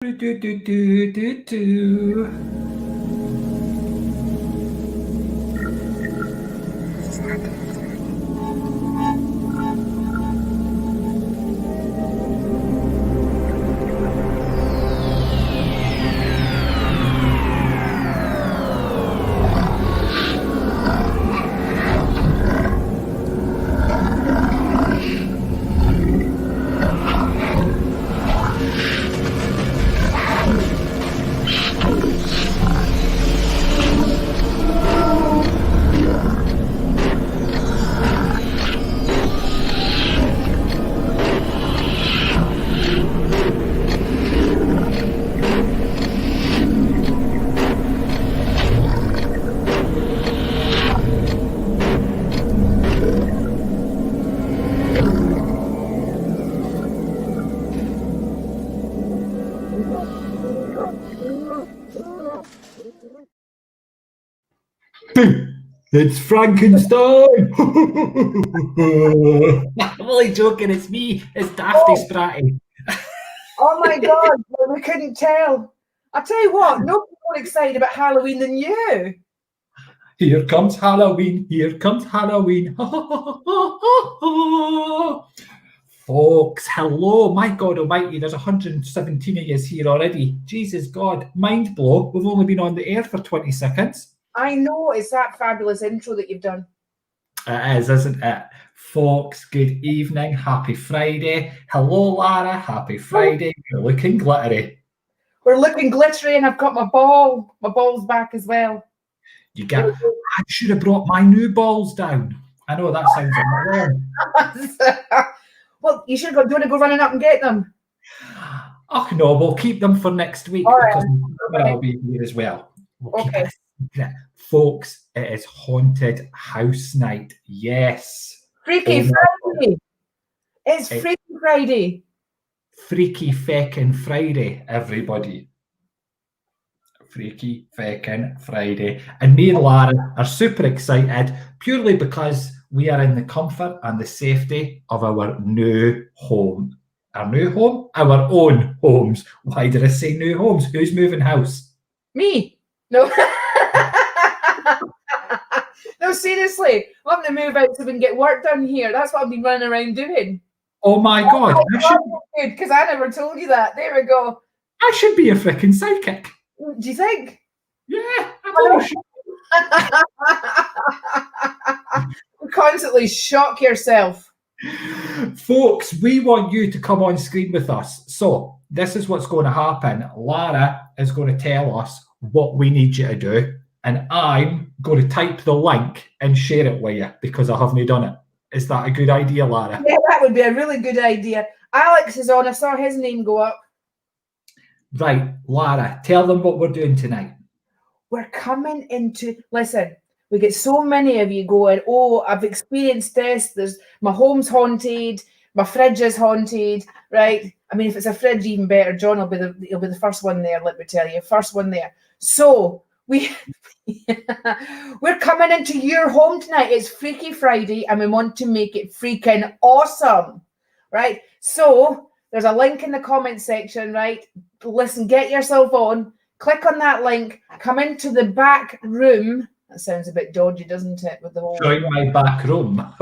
Do, do, do, do, do, do. It's Frankenstein! I'm only joking, it's me, it's Dafty Spratty. Oh my God, well, we couldn't tell. I tell you what, nobody's more excited about Halloween than you. Here comes Halloween, here comes Halloween. Folks, hello. My God almighty, there's 117 of you here already. Jesus God, mind blow. We've only been on the air for 20 seconds. I know, it's that fabulous intro that you've done. It is, isn't it? Folks, good evening. Happy Friday. Hello, Lara. Happy Friday. You're looking glittery. We're looking glittery and I've got my balls back as well. I should have brought my new balls down. I know that sounds wrong. Well, you should go. Do you want to go running up and get them? Oh, no, we'll keep them for next week because I'll be here as well. Okay. Folks, it is haunted house night. Yes. Freaky Friday. It's Freaky Friday. Freaky feckin' Friday, everybody. Freaky feckin' Friday. And me and Lara are super excited purely because we are in the comfort and the safety of our new home. Our new home? Our own homes. Why did I say new homes? Who's moving house? Me. No. No, seriously. I'm having to move out so we can get work done here. That's what I've been running around doing. Oh my God. Good, because I never told you that. There we go. I should be a freaking sidekick. Do you think? Yeah, I should. Constantly shock yourself. Folks, we want you to come on screen with us. So this is what's going to happen. Lara is going to tell us what we need you to do. And I'm going to type the link and share it with you because I haven't done it. Is that a good idea, Lara? Yeah, that would be a really good idea. Alex is on. I saw his name go up. Right, Lara, tell them what we're doing tonight. We're coming into, listen, we get so many of you going, oh, I've experienced this. My home's haunted. My fridge is haunted, right? I mean, if it's a fridge, even better. John will be the first one there, let me tell you. First one there. So we're coming into your home tonight. It's Freaky Friday and we want to make it freaking awesome, right? So there's a link in the comment section, right? Listen, get yourself on, click on that link, come into the back room. That sounds a bit dodgy, doesn't it? With the whole join my back room.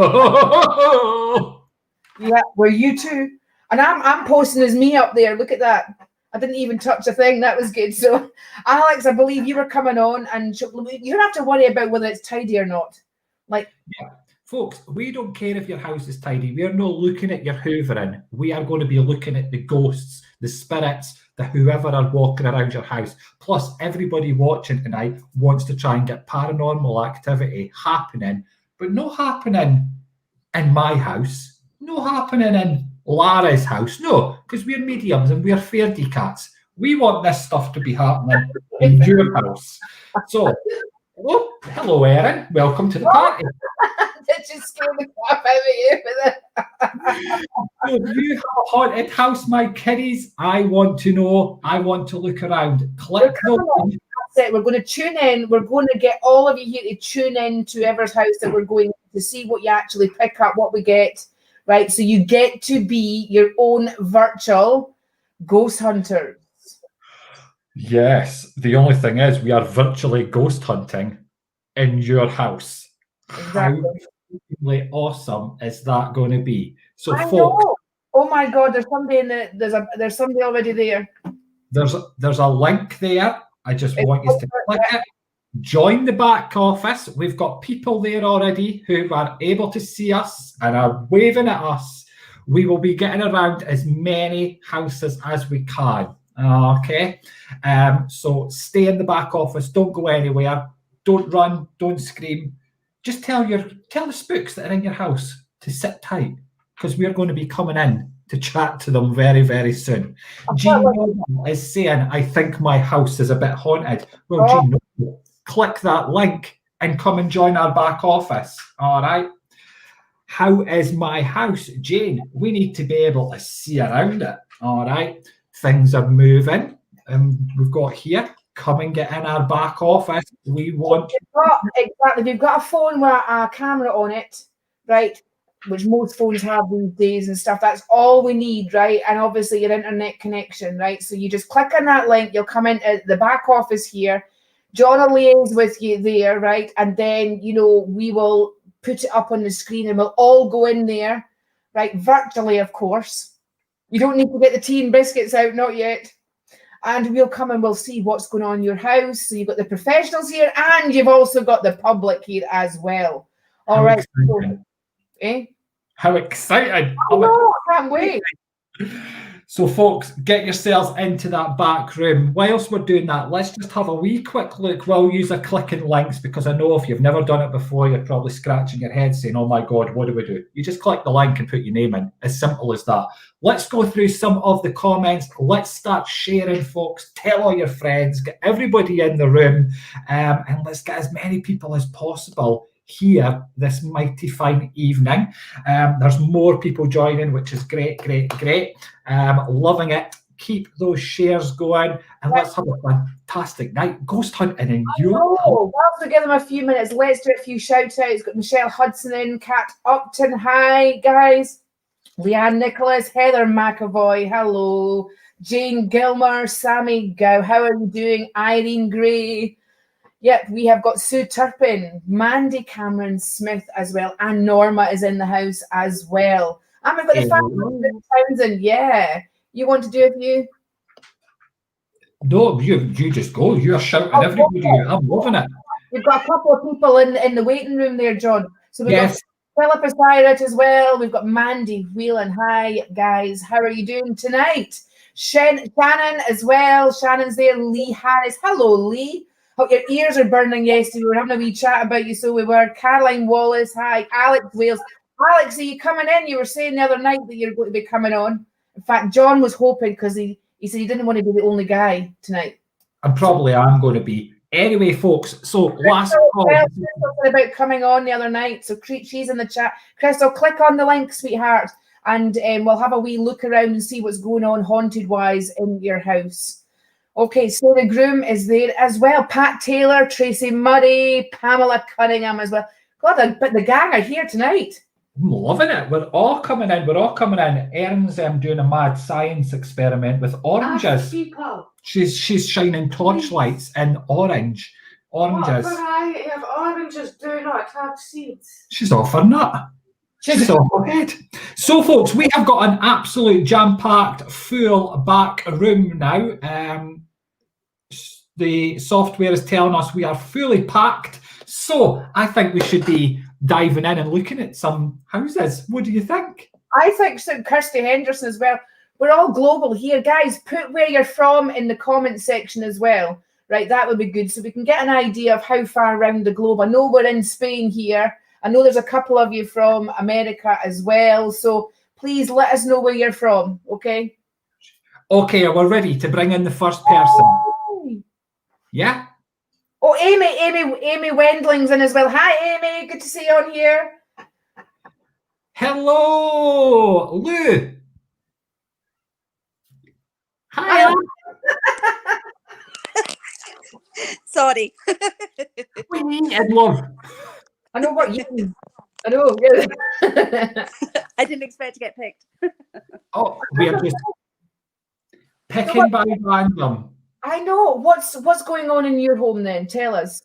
Yeah, where you two. And I'm posting as me up there. Look at that. I didn't even touch a thing. That was good. So, Alex, I believe you were coming on, and you don't have to worry about whether it's tidy or not. Like, yeah. Folks, we don't care if your house is tidy. We are not looking at your hoovering. We are going to be looking at the ghosts, the spirits, the whoever are walking around your house. Plus, everybody watching tonight wants to try and get paranormal activity happening, but not happening in my house, not happening in Lara's house. No, because we're mediums and we're fairdy cats. We want this stuff to be happening in your house. So, hello, Erin. Welcome to the party. Did you scare the crap out of you with it? If you have a haunted house, my kiddies, I want to know. I want to look around. Click the That's it. We're going to tune in. We're going to get all of you here to tune in to whoever's house that we're going to see what you actually pick up, what we get, right? So you get to be your own virtual ghost hunters. Yes. The only thing is, we are virtually ghost hunting in your house. How Exactly. awesome is that going to be? So, I folks, know. Oh my God, there's somebody in the there's somebody already there. there's a link there. I just want you to click it. Join the back office. We've got people there already who are able to see us and are waving at us. We will be getting around as many houses as we can. Okay. So stay in the back office. Don't go anywhere. Don't run. Don't scream. Just tell the spooks that are in your house to sit tight because we're going to be coming in to chat to them very, very soon. Jean is saying, I think my house is a bit haunted. Well, Jean, no. Click that link and come and join our back office. All right. How is my house, Jane? We need to be able to see around it. All right. Things are moving. We've got here. Come and get in our back office. We want. We've got a phone with a camera on it, right? Which most phones have these days and stuff. That's all we need, right? And obviously your internet connection, right? So you just click on that link. You'll come into the back office here. John will liaise with you there, right? And then, we will put it up on the screen and we'll all go in there, right? Virtually, of course. You don't need to get the tea and biscuits out, not yet. And we'll come and we'll see what's going on in your house. So you've got the professionals here and you've also got the public here as well. All right. How exciting. I can't wait. So, folks, get yourselves into that back room. Whilst we're doing that, let's just have a wee quick look. We'll use a clicking links because I know if you've never done it before, you're probably scratching your head saying, oh my God, what do we do? You just click the link and put your name in. As simple as that. Let's go through some of the comments. Let's start sharing, folks. Tell all your friends, get everybody in the room, and let's get as many people as possible here this mighty fine evening. There's more people joining, which is great. Loving it. Keep those shares going and let's have a fantastic night ghost hunting in Europe. Whilst we give them a few minutes, let's do a few shout outs. Got Michelle Hudson in, Kat Upton, hi guys. Leanne Nicholas, Heather McAvoy, hello. Jane Gilmer, Sammy Gow, how are you doing? Irene Gray. Yep, we have got Sue Turpin, Mandy Cameron Smith as well, and Norma is in the house as well. And we've got the family Townsend. Yeah. You want to do a few? No, you just go. You're shouting everybody. I'm loving it. We've got a couple of people in the waiting room there, John. So we've got Philip Osiris as well. We've got Mandy Whelan. Hi, guys. How are you doing tonight? Shannon as well. Shannon's there. Lee Harris. Hello, Lee. Hope your ears are burning yesterday. We were having a wee chat about you, so we were. Caroline Wallace. Hi. Alex Wales. Alex, are you coming in? You were saying the other night that you're going to be coming on. In fact, John was hoping because he said he didn't want to be the only guy tonight. And probably I'm going to be. Anyway, folks, so last call. Crystal said about coming on the other night. So she's in the chat. Crystal, click on the link, sweetheart, and we'll have a wee look around and see what's going on haunted-wise in your house. Okay, Sarah Groom is there as well. Pat Taylor, Tracy Murray, Pamela Cunningham as well. God, but the gang are here tonight. I'm loving it. We're all coming in. Erin's doing a mad science experiment with oranges. She's shining torchlights in oranges. What variety of oranges do not have seeds? She's off her nut. She's off her head. So, folks, we have got an absolute jam-packed, full back room now. The software is telling us we are fully packed. So, I think we should be diving in and looking at some houses. What do you think? I think so. Kirsty Henderson as well. We're all global here. Guys, put where you're from in the comment section as well. Right, that would be good. So we can get an idea of how far around the globe. I know we're in Spain here. I know there's a couple of you from America as well. So please let us know where you're from, okay? Okay, we're ready to bring in the first person. Oh. Yeah? Oh, Amy Wendling's in as well. Hi, Amy. Good to see you on here. Hello, Lou. Hi. Sorry. We need love. I know what you mean. I know. Yeah. I didn't expect to get picked. Oh, we are just picking by random. I know. What's going on in your home then? Tell us.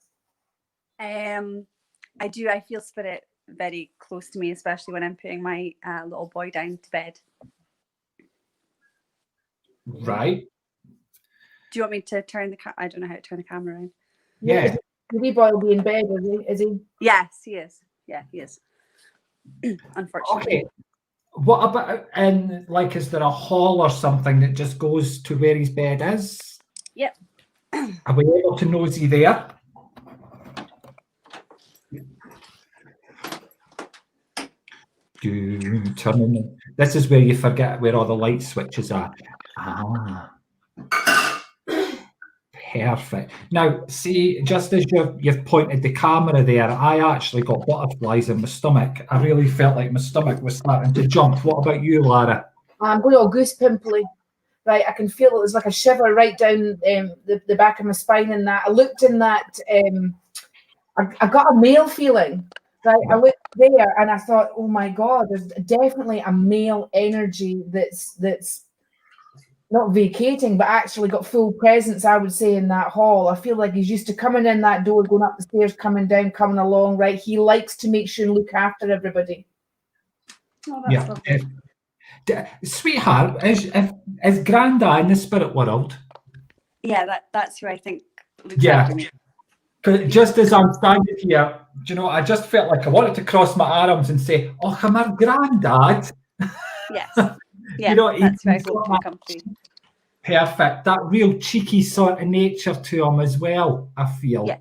I do. I feel spirit very close to me, especially when I'm putting my little boy down to bed. Right. Do you want me to turn the I don't know how to turn the camera around. Yeah. The wee boy will be in bed, is he? Yes, he is. Yeah, he is. Unfortunately. Okay. What about is there a hall or something that just goes to where his bed is? Yep. Are we able to nosy there? Turning. This is where you forget where all the light switches are. Ah. Perfect. Now, see, just as you've pointed the camera there, I actually got butterflies in my stomach. I really felt like my stomach was starting to jump. What about you, Lara? I'm going all goose pimply. Right, I can feel it. There's like a shiver right down the back of my spine in that. I looked in that. I got a male feeling. Right, I looked there and I thought, oh my God, there's definitely a male energy that's not vacating, but actually got full presence, I would say, in that hall. I feel like he's used to coming in that door, going up the stairs, coming down, coming along, right? He likes to make sure and look after everybody. Oh, that's lovely. Sweetheart, is Granda in the spirit world? Yeah, that's who I think looks Yeah. after me. Just as I'm standing here, do you know, I just felt like I wanted to cross my arms and say, oh, I'm our granddad. Yes. Yeah, You know, that's who I he's hope got to become free. Perfect. That real cheeky sort of nature to him as well, I feel. Yeah.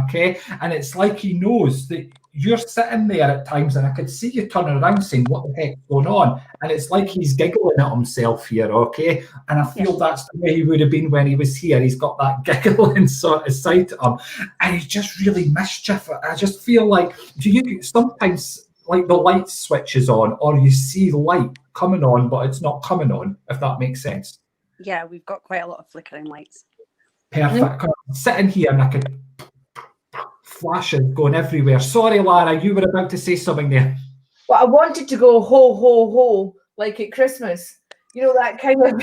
Okay. And it's like he knows that you're sitting there at times and I could see you turning around saying, what the heck's going on? And it's like he's giggling at himself here, okay? And I feel that's the way he would have been when he was here. He's got that giggling sort of side to him. And he's just really mischievous. I just feel like, do you sometimes like the light switches on or you see light coming on, but it's not coming on, if that makes sense? Yeah, we've got quite a lot of flickering lights. Perfect. I'm sitting here and I could flashes going everywhere. Sorry, Lara, you were about to say something there. Well, I wanted to go ho, ho, ho, like at Christmas. You know, that kind of...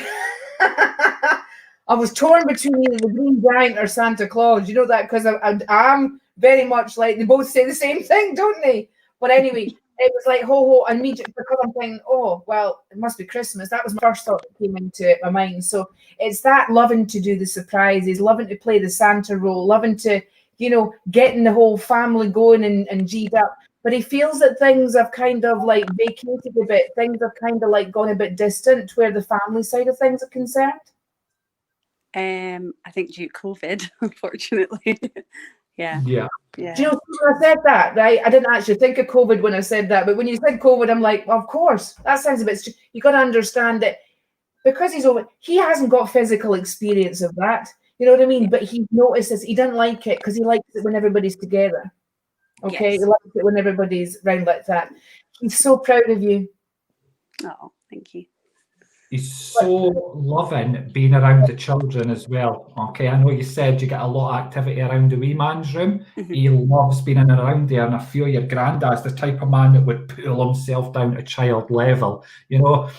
I was torn between either the Green Giant or Santa Claus. You know that? Because I'm very much like, they both say the same thing, don't they? But anyway, it was like ho, ho, and me, because I'm thinking, oh, well, it must be Christmas. That was my first thought that came into my mind. So it's that loving to do the surprises, loving to play the Santa role, loving to, you know, getting the whole family going and G'd up. But he feels that things have kind of like vacated a bit. Things have kind of like gone a bit distant where the family side of things are concerned. I think due to COVID, unfortunately. Yeah. Do you know, when I said that, right? I didn't actually think of COVID when I said that, but when you said COVID, I'm like, well, of course, that sounds a bit. You got to understand that because he's over, he hasn't got physical experience of that. You know what I mean? But he notices he doesn't like it because he likes it when everybody's together. Okay, Yes. he likes it when everybody's round like that. He's so proud of you. Oh, thank you. He's so loving being around the children as well. Okay, I know you said you get a lot of activity around the wee man's room. Mm-hmm. He loves being in and around there, and I feel your granddad's the type of man that would pull himself down to child level. You know,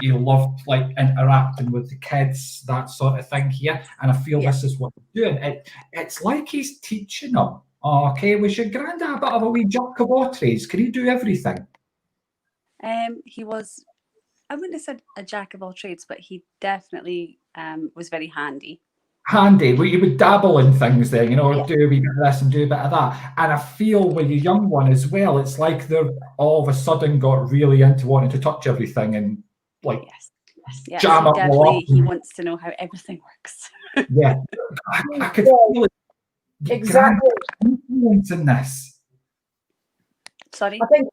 he loved like interacting with the kids, that sort of thing here. And I feel this is what he's doing. It's like he's teaching them. Okay, was your granddad a bit of a wee jack of all trades? Could he do everything? He was, I wouldn't have said a jack of all trades, but he definitely was very handy. Handy, where you would dabble in things there, you know, do a wee bit of this and do a bit of that. And I feel with your young one as well, it's like they're all of a sudden got really into wanting to touch everything and like jam up definitely he wants to know how everything works. Yeah, I could feel it. Exactly. Influence in this. Sorry? I think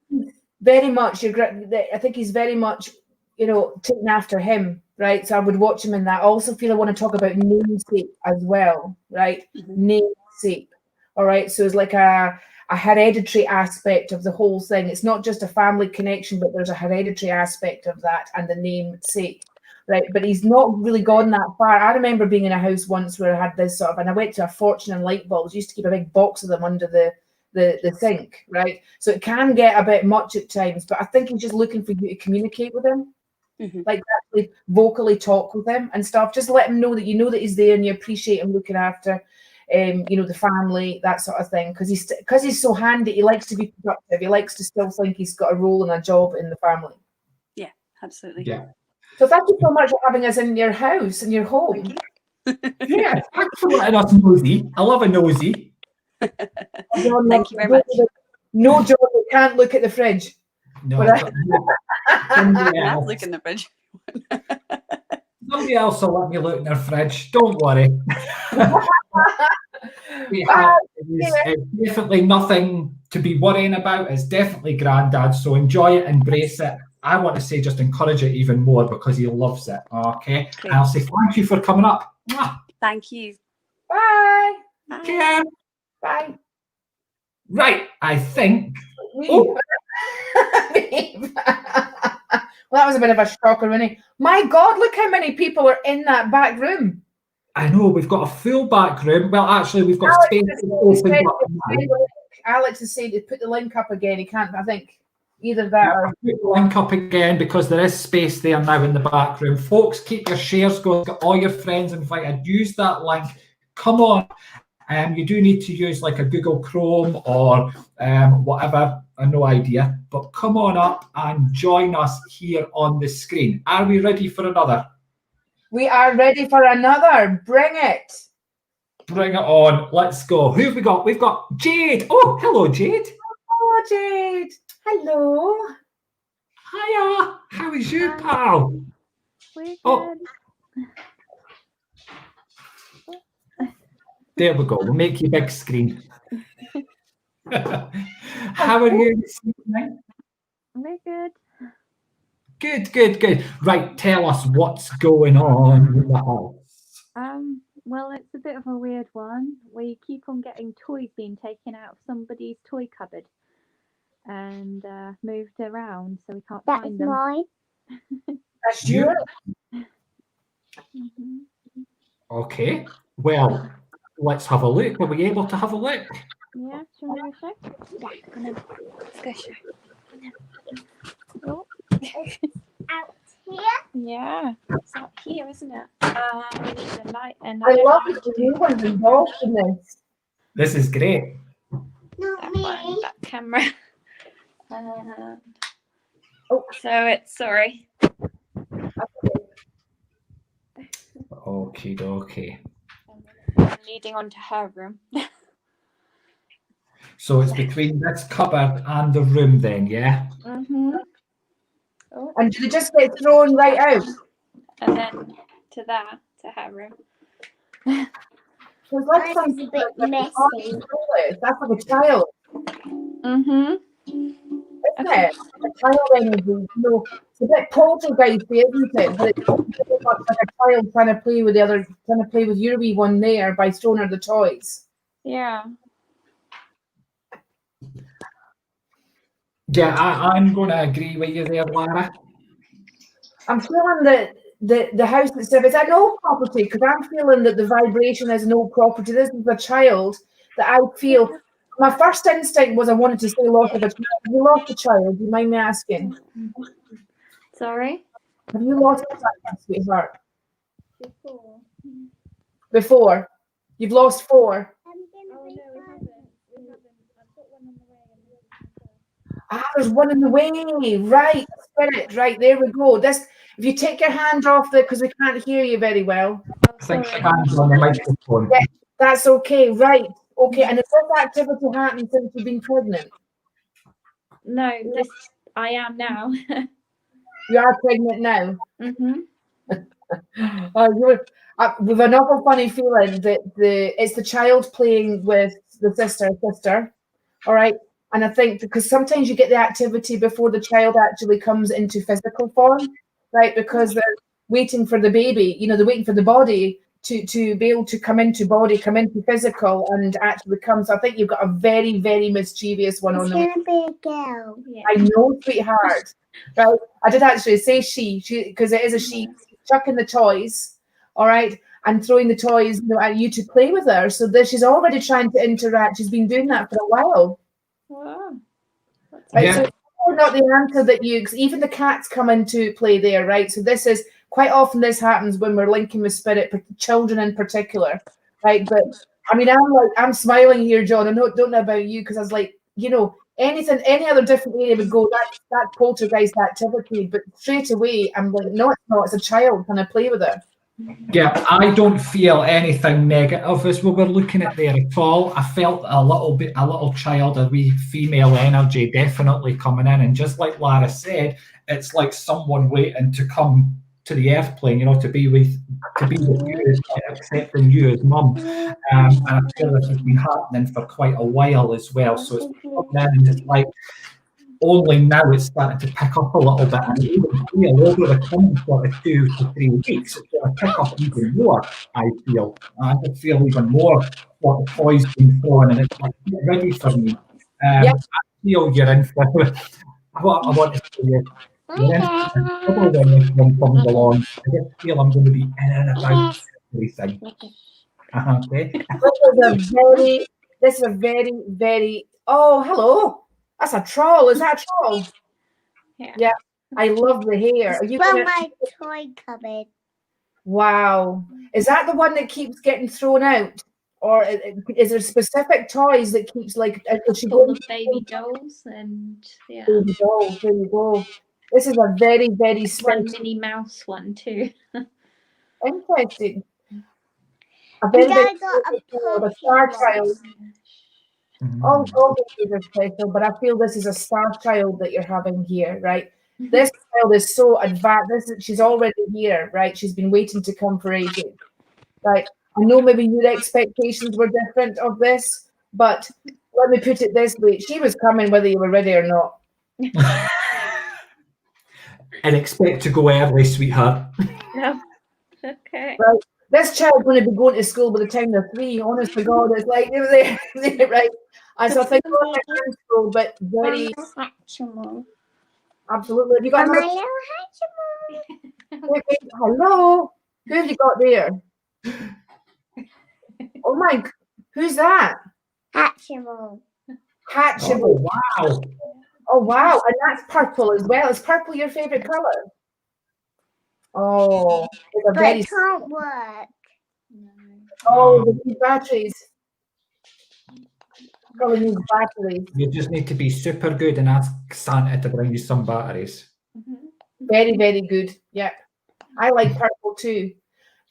very much, I think he's very much, you know, taken after him, right? So I would watch him in that. I also feel I want to talk about namesake as well, right? Mm-hmm. Namesake, all right? So it's like a hereditary aspect of the whole thing. It's not just a family connection, but there's a hereditary aspect of that and the namesake, right? But he's not really gone that far. I remember being in a house once where I had this sort of, and I went to a fortune in light bulbs. I used to keep a big box of them under the sink, right? So it can get a bit much at times, but I think he's just looking for you to communicate with him. Like actually vocally talk with him and stuff. Just let him know that you know that he's there and you appreciate him looking after, the family, that sort of thing. Because he's so handy, he likes to be productive. He likes to still think he's got a role and a job in the family. Yeah, absolutely. Yeah. So thank you so much for having us in your house, in your home. Yeah, thanks for letting us nosy. I love a nosy. Thank you very much. No, John, we can't look at the fridge. No, But somebody Now else. look in the fridge. Somebody else will let me look in their fridge. Don't worry. It's definitely nothing to be worrying about. It's definitely Grandad, so enjoy it, embrace it. I want to say just encourage it even more because he loves it. Okay. Great. And I'll say thank you for coming up. Thank you. Bye. Yeah. Bye. Right, I think. Oh. Well, that was a bit of a shocker, really. My God, look how many people are in that back room. I know we've got a full back room. Well, actually, we've got space to open up now. Alex has said to put the link up again. He can't, I think, either that or... Put the link up again because there is space there now in the back room. Folks, keep your shares going. Get all your friends invited. Use that link. Come on. You do need to use like a Google Chrome or whatever. I have no idea. But come on up and join us here on the screen. Are we ready for another? We are ready for another. Bring it. Bring it on. Let's go. Who have we got? We've got Jade. Oh, hello, Jade. Hello, Jade. Hello. Hiya. How is you, pal? We're Oh. There we go. We'll make you big screen. How are you this evening? We're good. Good. Right, tell us what's going on in the house. Well, it's a bit of a weird one. We keep on getting toys being taken out of somebody's toy cupboard and moved around, so we can't find them. Mine. That's you. Mm-hmm. Okay. Well, let's have a look. Were we able to have a look? Yeah, shall we go check? Let's go show. Oh. Out here. Yeah, it's out here, isn't it? We need a light and I love the new ones involved in this. This is great. Not me. that camera. So it's sorry. Okie dokie. I'm leading onto her room. So it's between this cupboard and the room then, yeah? Mm-hmm. And do they just get thrown right out? And then to her room. Because that's Mine is a bit messy. That's like a child, Mm-hmm. isn't it? A child energy. It's a bit poltergeisty, isn't it? But it's very much like a child trying to play with your wee one there by throwing her the toys. Yeah. Yeah, I'm going to agree with you there, Lara. I'm feeling that the house itself is an old property because I'm feeling that the vibration is an old property. This is a child that I feel. My first instinct was I wanted to say loss of a child. Have you lost a child? Do you mind me asking? Sorry? Have you lost a child, sweetheart? Before. Before? You've lost 4. Oh, no, we haven't. I've got one on the way. There's one in the way. Right, spirit. Right, there we go. This. If you take your hand off because we can't hear you very well. I think your hand's on the microphone. Yeah, that's okay. Right. Okay. And has this activity happened since you've been pregnant? No, I am now. You are pregnant now. Mm-hmm. With another funny feeling that it's the child playing with the sister. All right. And I think because sometimes you get the activity before the child actually comes into physical form, right? Because they're waiting for the baby, they're waiting for the body to be able to come into physical and actually come. So I think you've got a very, very mischievous one on the way. It's gonna be a girl. Yeah. I know, sweetheart. Right? I did actually say she because it is a she. Chucking the toys, all right, and throwing the toys at you to play with her. So she's already trying to interact. She's been doing that for a while. Wow. Right? Yeah. So not the answer that you, 'cause even the cats come into play there, right? So this is quite often this happens when we're linking with spirit, children in particular, right? But I mean, I'm smiling here, John. I don't know about you, because I was like, you know, anything, any other different area would go, that poltergeist activity, but straight away I'm like, no, it's not. It's a child. Can I play with it? Yeah, I don't feel anything negative as we were looking at there at all. I felt a little child, a wee female energy definitely coming in. And just like Lara said, it's like someone waiting to come to the earth plane, you know, to be with you, accepting you as mum. And I feel this has been happening for quite a while as well. So it's coming in, and it's like only now it's starting to pick up a little bit, and even feel over the coming sort of 2 to 3 weeks, it's going to pick up even more. I just feel even more what the toys being thrown, and it's like, get ready for me. I feel you're in for what I want to say is you're in for trouble when this one comes along. I just feel I'm going to be in and about everything. Okay. This is a very, very. Oh, hello. That's a troll. Is that a troll? Yeah. I love the hair. Are you From gonna... my toy cupboard. Wow. Is that the one that keeps getting thrown out? Or is there specific toys that keeps like... Full of baby dolls and Baby dolls, there you go. This is a very, very special... one Minnie Mouse one too. Interesting. A And very, I very got a special, a puppy star one. child. All babies are special, but I feel this is a star child that you're having here, right? This child is so advanced. She's already here, right? She's been waiting to come for ages, right? I know maybe your expectations were different of this, but let me put it this way: she was coming whether you were ready or not. And expect to go early, sweetheart. No. Okay. Right? This child's going to be going to school by the time they're 3. Honest to God, it's like they right. And so I think school, but very absolutely. Have you got another... Hello, who have you got there? Oh my, who's that? Hatchimal. Hatchable. Oh, wow. Oh wow, and that's purple as well. Is purple your favorite color? Oh, it's a But very... it can't work. Oh, the new batteries. Probably needs batteries. You just need to be super good and ask Santa to bring you some batteries. Very, very good. Yeah, I like purple too.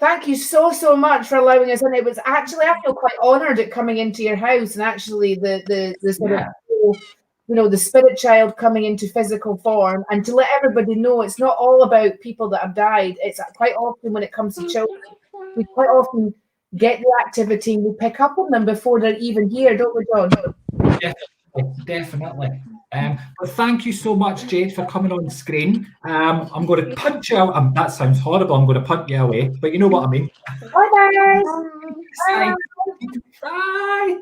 Thank you so much for allowing us in. It was actually, I feel quite honoured at coming into your house, and actually the sort of, you know, the spirit child coming into physical form, and to let everybody know it's not all about people that have died. It's quite often when it comes to children, we quite often get the activity, we pick up on them before they're even here, don't we, John? Definitely. But thank you so much, Jade, for coming on screen. I'm going to punch you out. That sounds horrible. I'm going to punt you away, but you know what I mean. Bye, guys. Bye.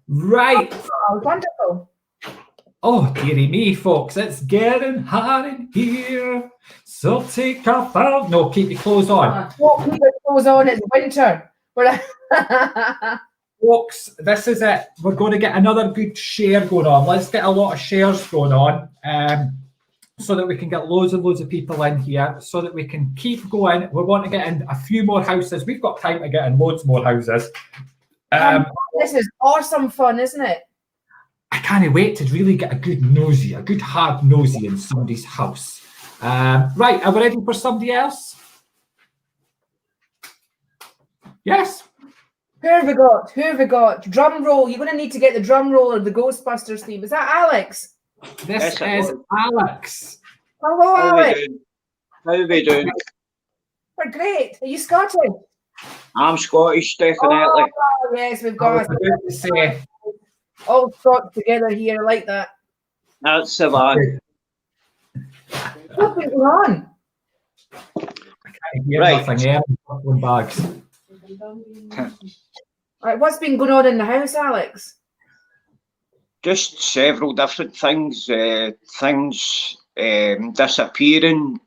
Right. Oh, wonderful. Oh, dearie me, folks, it's getting hot in here. So take off out. No, keep your clothes on. Well, keep your clothes on. It's winter. Folks, this is it. We're going to get another good share going on. Let's get a lot of shares going on so that we can get loads and loads of people in here so that we can keep going. We want to get in a few more houses. We've got time to get in loads more houses. This is awesome fun, isn't it? I can't wait to really get a good hard nosy in somebody's house. Right, are we ready for somebody else? Yes. Who have we got? Who have we got? Drum roll. You're going to need to get the drum roll of the Ghostbusters theme. Is that Alex? This is Alex. Hello, Alex. How are we doing? We're great. Are you Scottish? I'm Scottish, definitely. Oh, yes, we've got all Scots together here. I like that. That's the one. What's been going on? I can't hear Right. nothing. Bags. All right, what's been going on in the house, Alex? Just several different things. Disappearing.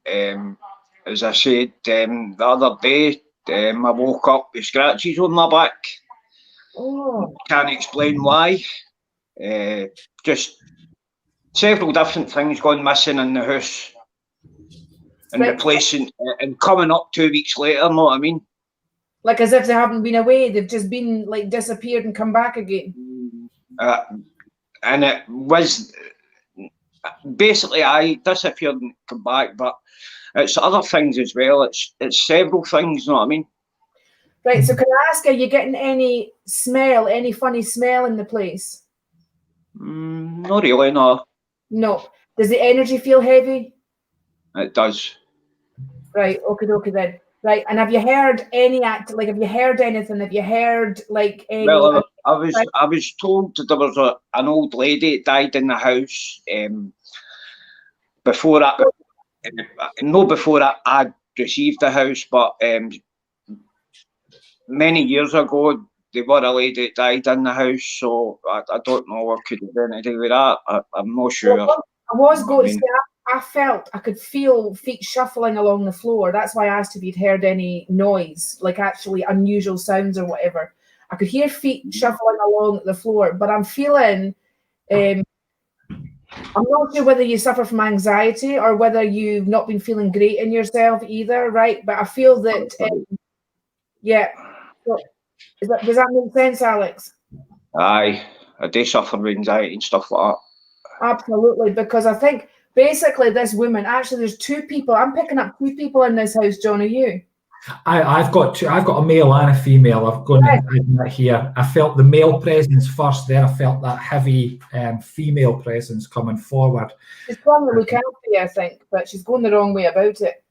As I said the other day, I woke up with scratches on my back. Oh, Can't explain why. Just several different things gone missing in the house and Right. replacing and coming up 2 weeks later, know what I mean? Like as if they haven't been away, they've just been like disappeared and come back again. And it was basically I disappeared and come back, but it's other things as well. It's several things, you know what I mean? Right, so can I ask, are you getting any smell, any funny smell in the place? Not really, no. No. Does the energy feel heavy? It does. Right, okay then. Right, and have you heard any have you heard anything? Have you heard like any? Well, I was told that there was an old lady that died in the house before I received the house, but many years ago there was a lady that died in the house, so I don't know what could have been to do with that. I'm not sure. I was going to say, I could feel feet shuffling along the floor. That's why I asked if you'd heard any noise, like actually unusual sounds or whatever. I could hear feet shuffling along the floor, but I'm feeling, I'm not sure whether you suffer from anxiety or whether you've not been feeling great in yourself either, right? But I feel that, yeah. So, does that make sense, Alex? Aye, I do suffer with anxiety and stuff like that. Absolutely, because I think basically this woman, actually there's two people, I'm picking up two people in this house. John, are you? I've got two. I've got a male and a female. I've got that here. I felt the male presence first, then I felt that heavy female presence coming forward. She's trying to look after you, I think, but she's going the wrong way about it.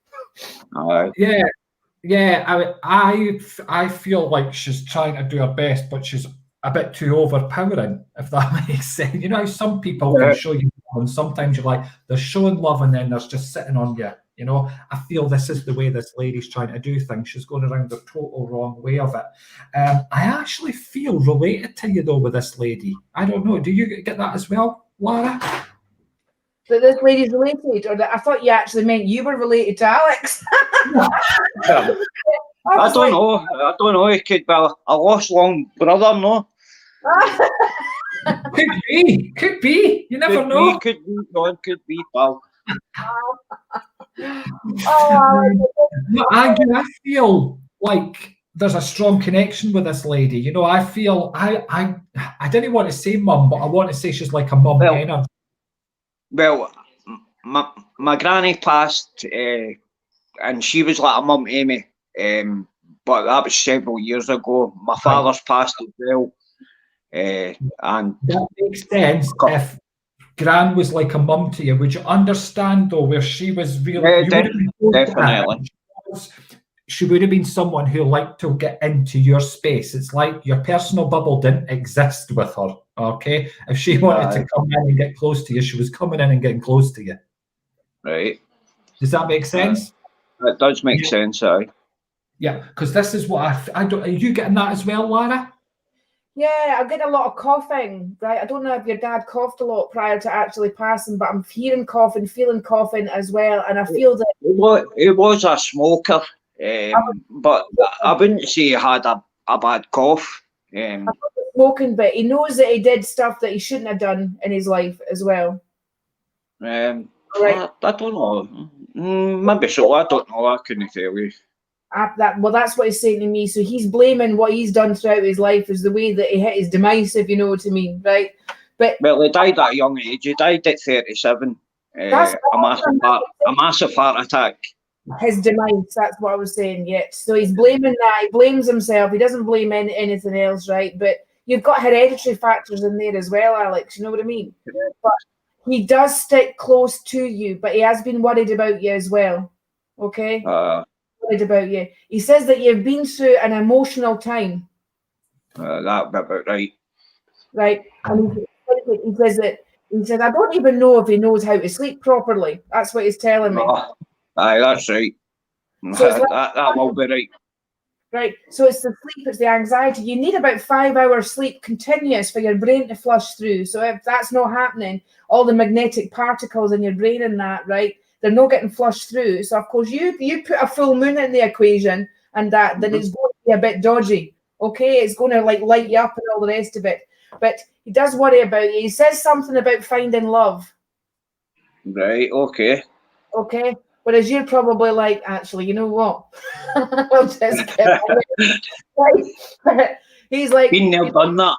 Yeah. I feel like she's trying to do her best, but she's a bit too overpowering, if that makes sense. You know how some people can show you love, and sometimes you're like, they're showing love and then there's just sitting on you. You know, I feel this is the way this lady's trying to do things. She's going around the total wrong way of it. I actually feel related to you, though, with this lady. I don't know. Do you get that as well, Lara? That this lady's related, or that I thought you actually meant you were related to Alex. I don't know. It could be a lost long brother, no? Could be. You never know. Could be, John. Could be, pal. I feel like there's a strong connection with this lady. You know, I feel I didn't want to say mum, but I want to say she's like a mum energy. Well, my granny passed, and she was like a mum to me. But that was several years ago. My father's passed as well. And that makes sense. If Gran was like a mum to you, would you understand though where she was really? Definitely. She would have been someone who liked to get into your space. It's like your personal bubble didn't exist with her. Okay, if she wanted to come in and get close to you, she was coming in and getting close to you. Right. Does that make sense? It does make sense, aye. Yeah, because this is what I don't. Are you getting that as well, Lara? Yeah, I'm getting a lot of coughing, right? I don't know if your dad coughed a lot prior to actually passing, but I'm hearing coughing, feeling coughing as well, and I feel that it was a smoker, but I wouldn't say he had a bad cough. Smoking, but he knows that he did stuff that he shouldn't have done in his life as well. Right. I don't know. Maybe so. I don't know. I couldn't tell you. That's what he's saying to me. So he's blaming what he's done throughout his life as the way that he hit his demise, if you know what I mean, right? But well, he died at a young age. He died at 37. A massive heart attack. His demise. That's what I was saying. Yeah. So he's blaming that. He blames himself. He doesn't blame anything else, right? But you've got hereditary factors in there as well, Alex. You know what I mean? But he does stick close to you, but he has been worried about you as well. Okay. Worried about you. He says that you've been through an emotional time. That'd be about right. Right. And he says I don't even know if he knows how to sleep properly. That's what he's telling me. Aye, that's right. So that will be right. Right. So it's the sleep, it's the anxiety. You need about 5 hours sleep continuous for your brain to flush through. So if that's not happening, all the magnetic particles in your brain and that, right, they're not getting flushed through. So of course you put a full moon in the equation and that, then it's going to be a bit dodgy. Okay, it's going to like light you up and all the rest of it. But he does worry about you. He says something about finding love. Right, okay. Okay. Whereas you're probably like, actually, you know what? I'll just get on it. Right? He's like, Been there, done that.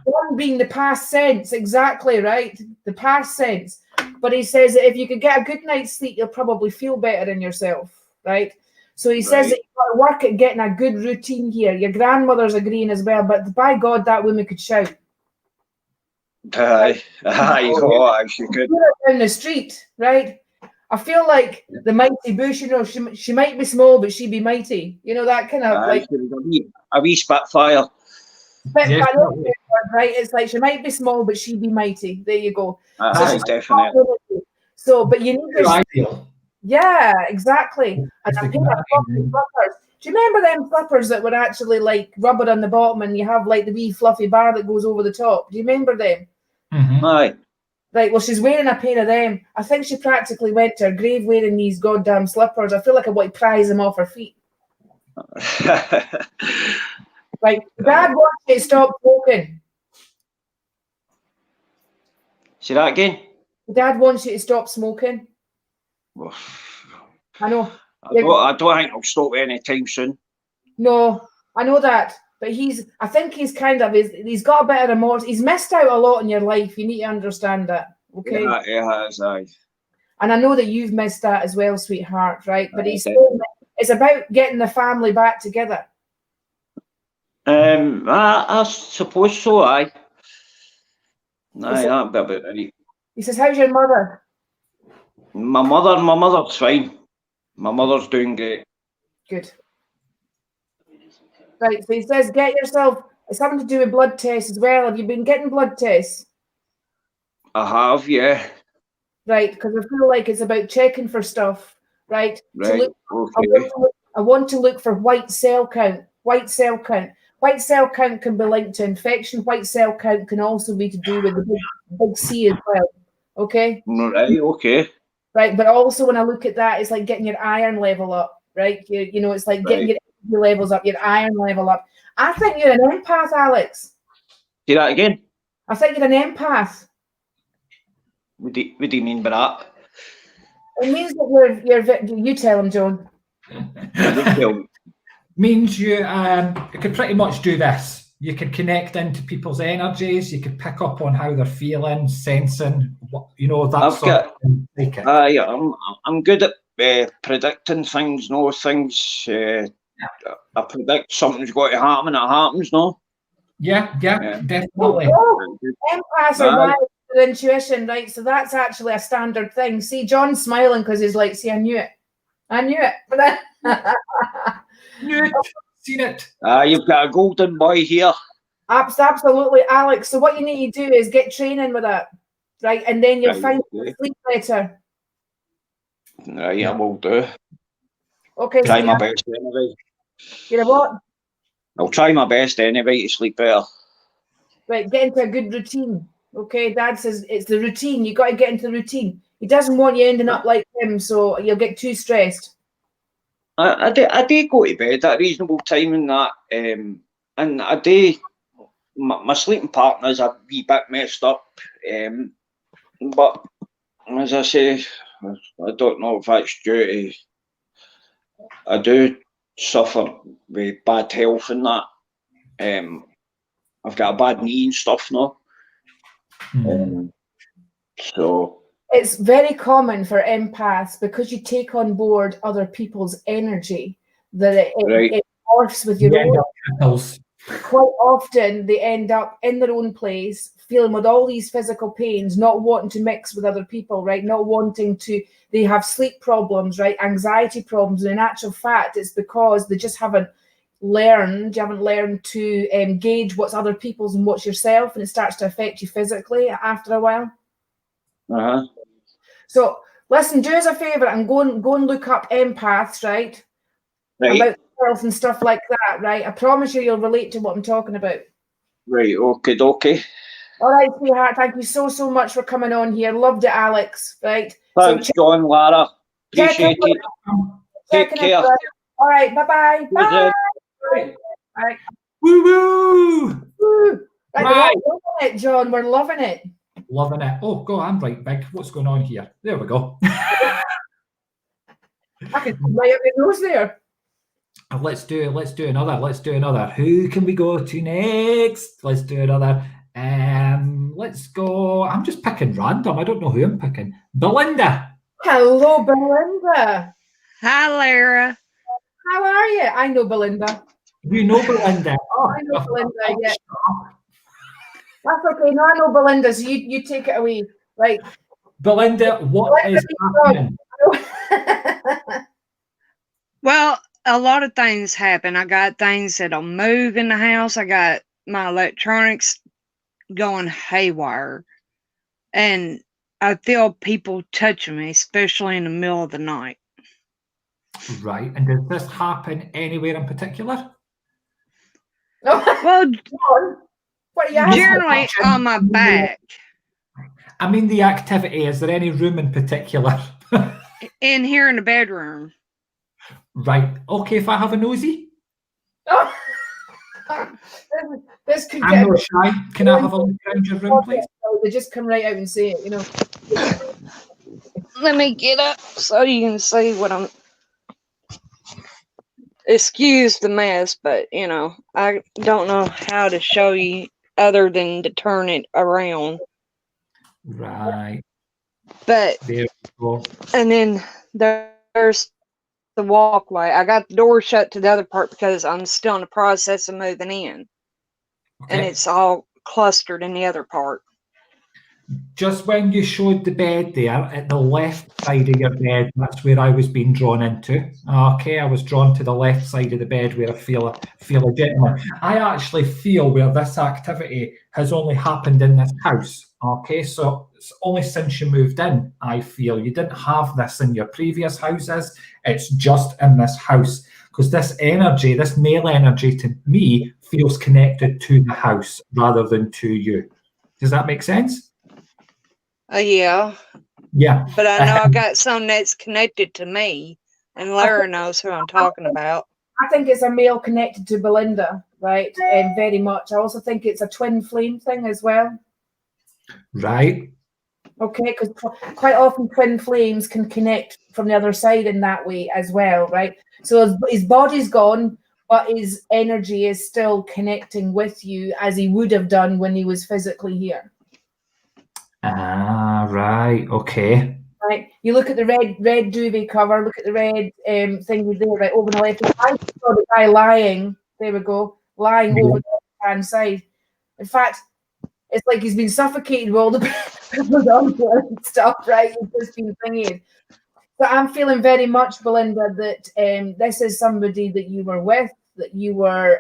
one being the past tense, exactly, right? The past tense. But he says that if you could get a good night's sleep, you'll probably feel better in yourself, right? So he says Right. that you've got to work at getting a good routine here. Your grandmother's agreeing as well, but by God, that woman could shout. Aye, aye, she could. Down the street, right? I feel like the mighty bush, you know, she might be small, but she'd be mighty. You know, that kind of Aye, like she was a wee spitfire. Spitfire, right? It's like she might be small, but she'd be mighty. There you go. Aye, definitely. So, but you need to, Ideal. yeah, exactly. And It's a the pair of fluffy slippers. Do you remember them slippers that were actually like rubber on the bottom, and you have like the wee fluffy bar that goes over the top? Do you remember them? Mhm. Aye. Right, well, she's wearing a pair of them. I think she practically went to her grave wearing these goddamn slippers. I feel like I want to prise them off her feet. Right, Dad wants you to stop smoking. See that again? Dad wants you to stop smoking. I know. I don't think I'll stop anytime soon. No, I know that. But I think he's he's got a bit of remorse. He's missed out a lot in your life. You need to understand that. Okay. Yeah, he has, aye. And I know that you've missed that as well, sweetheart, right? But Aye, he's saying that it's about getting the family back together. I suppose so, aye. Aye, that'd be about right. He says, how's your mother? My mother's fine. My mother's doing great. Good. Right, so he says, get yourself, it's something to do with blood tests as well. Have you been getting blood tests? I have, yeah. Right, because I feel like it's about checking for stuff, right? Right, okay. I want to look for white cell count. White cell count. White cell count can be linked to infection. White cell count can also be to do with the big C as well. Okay? Right, okay. Right, but also when I look at that, it's like getting your iron level up, right? You know, it's like getting your energy levels up, your iron level up. I think you're an empath, Alex. See that again? I think you're an empath. What do you mean by that? It means that you tell him, John. Means you could pretty much do this. You could connect into people's energies. You could pick up on how they're feeling, sensing, you know, that sort of thing. I'm good at predicting things, no things. I predict something's got to happen, it happens, no? Yeah, definitely. Empaths are wired with intuition, right? So that's actually a standard thing. See, John's smiling because he's like, see, I knew it. I knew it. Knew it. Seen it. You've got a golden boy here. Absolutely, Alex. So what you need to do is get training with that, right? And then you'll find you sleep better. Right, I will do. Okay. Try my best anyway. You know what? I'll try my best anyway to sleep better. Right, get into a good routine. Okay, Dad says it's the routine. You got to get into the routine. He doesn't want you ending up like him, so you'll get too stressed. I do go to bed at a reasonable time and that, and I do. My sleeping partner's a wee bit messed up, but as I say, I don't know if that's due to. I do suffer with bad health and that. I've got a bad knee and stuff now. So it's very common for empaths because you take on board other people's energy that it morphs with your own. Quite often they end up in their own place, feeling with all these physical pains, not wanting to mix with other people, right? Not wanting to, they have sleep problems, right? Anxiety problems. And in actual fact, it's because they just haven't learned to gauge what's other people's and what's yourself, and it starts to affect you physically after a while. So listen, do us a favor and go and look up empaths, right? About health and stuff like that, right? I promise you'll relate to what I'm talking about. Right, okay. All right, sweetheart, thank you so much for coming on here. Loved it, Alex, right? Thanks, John, Lara. Appreciate it. Take care. All right, bye-bye. Bye. Bye. Woo-woo! Right, we're loving it, John. We're loving it. Loving it. Oh, God, I'm right big. What's going on here? There we go. I can right up your nose there. Let's do another. Who can we go to next? Let's do another. Let's go. I'm just picking random. I don't know who I'm picking. Belinda. Hello, Belinda. Hi, Lara. How are you? I know Belinda. You know Belinda. Oh, I know Belinda, yeah. That's okay. No, I know Belinda, so you take it away. Right. Belinda, what is happening? Well, a lot of things happen. I got things that'll move in the house. I got my electronics going haywire. And I feel people touching me, especially in the middle of the night. Right. And does this happen anywhere in particular? Well, what are you asking? generally on my back. I mean, the activity. Is there any room in particular? In here in the bedroom. Right. Okay, if I have a nosy. Oh. This could I'm not shy. Can I have a look around your room, please? They just come right out and say it, you know. Let me get up so you can see what I'm... Excuse the mess, but, you know, I don't know how to show you other than to turn it around. Right. But, there we go. And then there's the walkway. I got the door shut to the other part because I'm still in the process of moving in. Okay. And it's all clustered in the other part. Just when you showed the bed there, at the left side of your bed, that's where I was being drawn into. Okay, I was drawn to the left side of the bed where I feel a gentleman. I actually feel where this activity has only happened in this house. Okay, so it's only since you moved in, I feel. You didn't have this in your previous houses. It's just in this house. Because this energy, this male energy to me, feels connected to the house rather than to you. Does that make sense? Yeah. Yeah. But I know I got some that's connected to me, and Lara knows who I'm talking about. I think it's a male connected to Belinda, right? Very much. I also think it's a twin flame thing as well. Right. Okay, because quite often twin flames can connect from the other side in that way as well, right? So his body's gone, but his energy is still connecting with you as he would have done when he was physically here. Ah, right. Okay. Right. You look at the red duvet cover. Look at the red thing there, right over the left. I saw the guy lying. There we go, lying over the left-hand side. In fact, it's like he's been suffocated with all the pillows on and stuff. Right. He's just been thinking. So I'm feeling very much, Belinda, that this is somebody that you were with, that you were.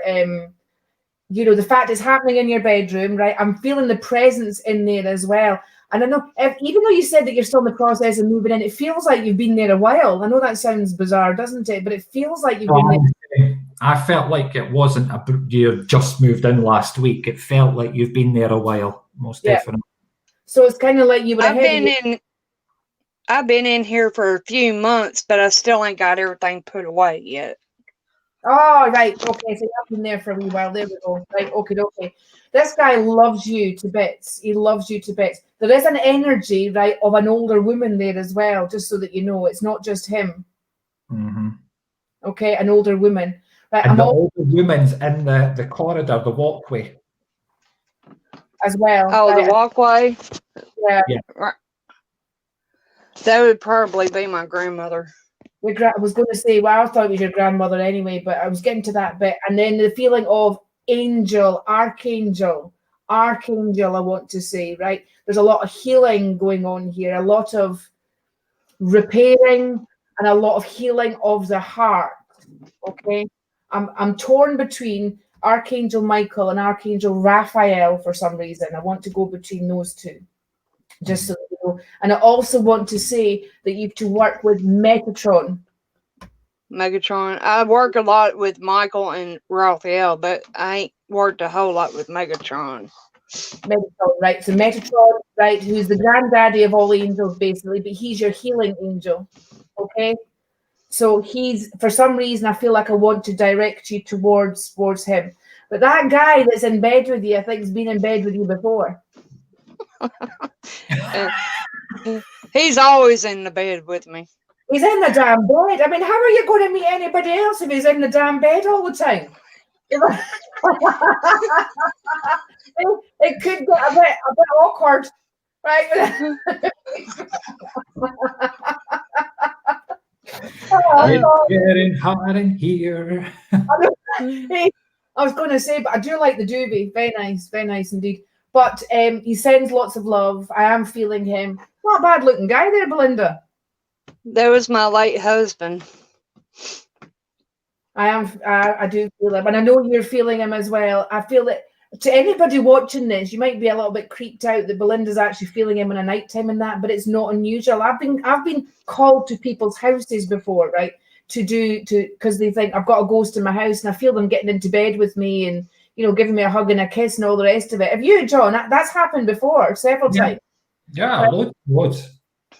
You know, the fact it's happening in your bedroom, right? I'm feeling the presence in there as well. And I know, even though you said that you're still in the process of moving in, it feels like you've been there a while. I know that sounds bizarre, doesn't it? But it feels like you've been there. I felt like it wasn't you just moved in last week. It felt like you've been there a while, most definitely. So it's kind of like you were I've been in here for a few months, but I still ain't got everything put away yet. Oh, right. Okay, so you've been there for a wee while. There we go. Right, okay. This guy loves you to bits. He loves you to bits. There is an energy, right, of an older woman there as well, just so that you know. It's not just him. Mm-hmm. Okay, an older woman. Right, and the older woman's in the corridor, the walkway. As well. Oh, right. The walkway? Yeah. Right. That would probably be my grandmother. I was going to say, well, I thought it was your grandmother anyway, but I was getting to that bit. And then the feeling of angel, archangel, I want to say, right? There's a lot of healing going on here, a lot of repairing and a lot of healing of the heart, okay? I'm torn between Archangel Michael and Archangel Raphael for some reason. I want to go between those two. Just so you know. And I also want to say that you have to work with Metatron. I work a lot with Michael and Raphael, but I ain't worked a whole lot with Metatron. Metatron, right? So Metatron, right, who's the granddaddy of all angels, basically, but he's your healing angel. Okay? So he's, for some reason, I feel like I want to direct you towards him. But that guy that's in bed with you, I think, has been in bed with you before. And he's always in the bed with me. He's in the damn bed. I mean, how are you going to meet anybody else if he's in the damn bed all the time? It could get a bit awkward, right? It's getting hot in here. Hey, I was going to say, but I do like the doobie. Very nice indeed. But he sends lots of love. I am feeling him. Not a bad looking guy there, Belinda. That was my late husband. I do feel him, and I know you're feeling him as well. I feel that to anybody watching this, you might be a little bit creeped out that Belinda's actually feeling him in a nighttime and that, but it's not unusual. I've been called to people's houses before, right? Because they think I've got a ghost in my house, and I feel them getting into bed with me and giving me a hug and a kiss and all the rest of it. Have you, John? That's happened before several times. Yeah, loads.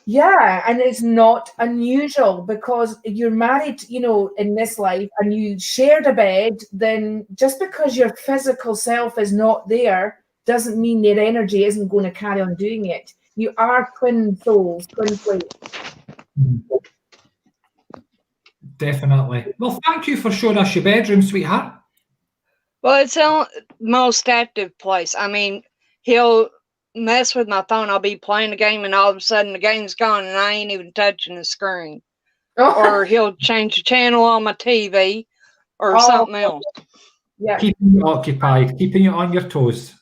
Yeah, and it's not unusual because you're married, in this life and you shared a bed, then just because your physical self is not there doesn't mean their energy isn't going to carry on doing it. You are twin souls, twin flames. Definitely. Well, thank you for showing us your bedroom, sweetheart. Well, it's the most active place. I mean, he'll mess with my phone. I'll be playing a game and all of a sudden the game's gone and I ain't even touching the screen. Or he'll change the channel on my TV or something else. Yeah. Keeping you occupied, keeping you on your toes.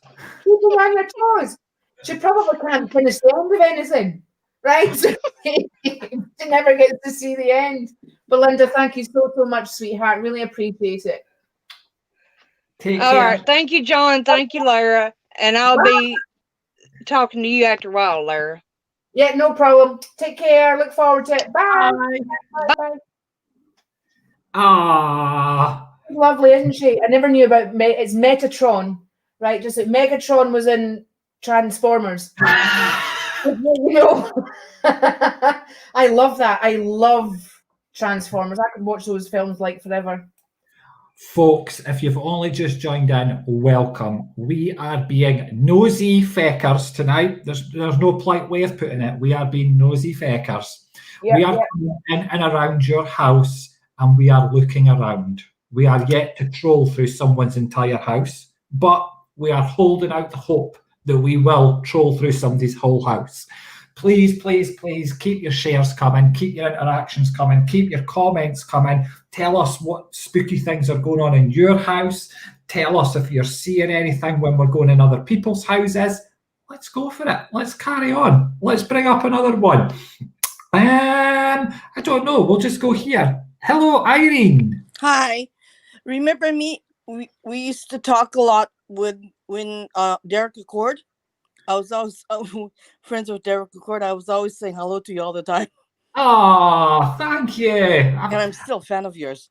Keeping you on your toes. She probably can't finish the end of anything, right? She never gets to see the end. Belinda, thank you so much, sweetheart. Really appreciate it. Take All care. right. Thank you, John. Thank you, Lara. And I'll be talking to you after a while, Lara. Yeah, no problem. Take care. Look forward to it. Bye. Bye. Ah, Lovely, isn't she? I never knew about it's Metatron, right? Just like Megatron was in Transformers. I love that. I love Transformers. I could watch those films like forever. folks, if you've only just joined in, welcome. We are being nosy feckers tonight. There's no polite way of putting it. We are being nosy feckers. We are coming in and around your house and we are looking around. We are yet to troll through someone's entire house, but we are holding out the hope that we will troll through somebody's whole house. Please, please, please keep your shares coming, keep your interactions coming, keep your comments coming. Tell us what spooky things are going on in your house. Tell us if you're seeing anything when we're going in other people's houses. Let's go for it. Let's carry on. Let's bring up another one. I don't know. We'll just go here. Hello, Irene. Hi. Remember me? We used to talk a lot when Derek Accord. I was always friends with Derek Accord. I was always saying hello to you all the time. Oh, thank you. And I'm still a fan of yours.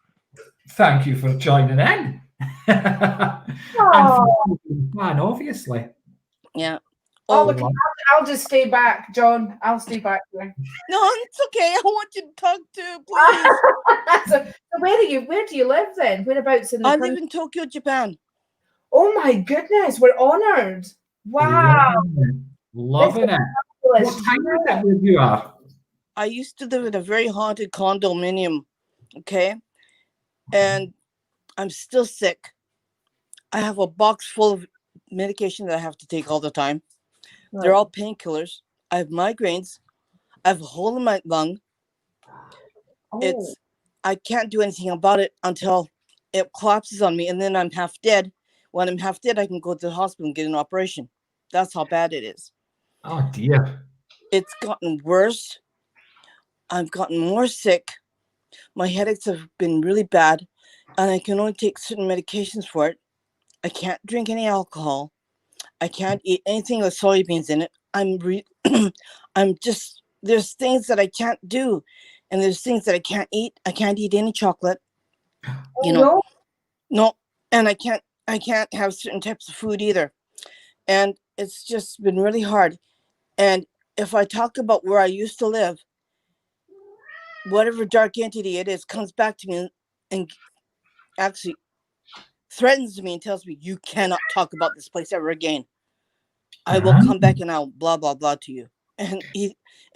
Thank you for joining in. And for being a fan, obviously. Yeah. Oh, look, I'll just stay back, John. I'll stay back here. No, it's okay. I want you to talk to, please. So where do you live then? Whereabouts in the country? I live in Tokyo, Japan. Oh my goodness, we're honored. Wow. Loving it. What time is it where you are? I used to live in a very haunted condominium, okay? And I'm still sick. I have a box full of medication that I have to take all the time. Right. They're all painkillers. I have migraines. I have a hole in my lung. Oh. I can't do anything about it until it collapses on me, and then I'm half dead. When I'm half dead, I can go to the hospital and get an operation. That's how bad it is. Oh, dear. It's gotten worse. I've gotten more sick. My headaches have been really bad, and I can only take certain medications for it. I can't drink any alcohol. I can't eat anything with soybeans in it. There's things that I can't do, and there's things that I can't eat. I can't eat any chocolate. No, and I can't have certain types of food either. And it's just been really hard. And if I talk about where I used to live, whatever dark entity it is comes back to me and actually threatens me and tells me, you cannot talk about this place ever again. I will come back and I'll blah blah blah to you. And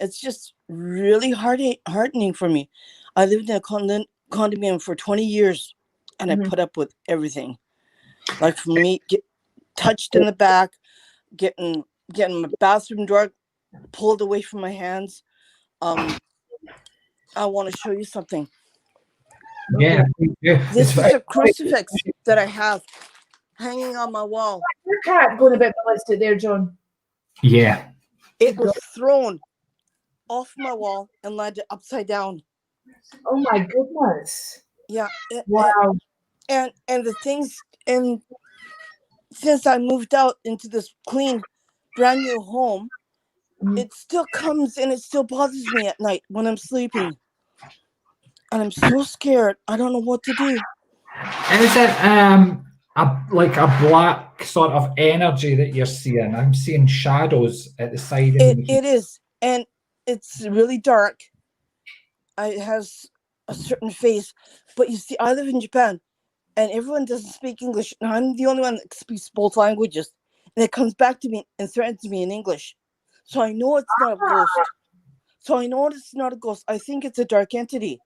it's just really heartening for me. I lived in a condominium for 20 years, and I put up with everything. Like for me, get touched in the back, getting my bathroom door pulled away from my hands. I want to show you something. Yeah. This is a crucifix that I have hanging on my wall. Your cat going a bit ballistic there, John. Yeah. It was thrown off my wall and landed upside down. Oh my goodness. Yeah. Wow. And the things, and since I moved out into this clean, brand new home, it still comes and it still bothers me at night when I'm sleeping. And I'm so scared. I don't know what to do. Is it like a black sort of energy that you're seeing? I'm seeing shadows at the side of me. It is. And it's really dark. It has a certain face. But you see, I live in Japan and everyone doesn't speak English. And I'm the only one that speaks both languages. And it comes back to me and threatens me in English. So I know it's not a ghost. I think it's a dark entity.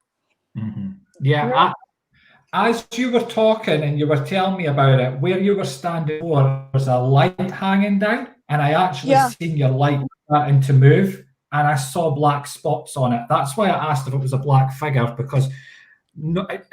Yeah. As you were talking and you were telling me about it, where you were standing before was a light hanging down, and I actually seen your light starting to move, and I saw black spots on it. That's why I asked if it was a black figure, because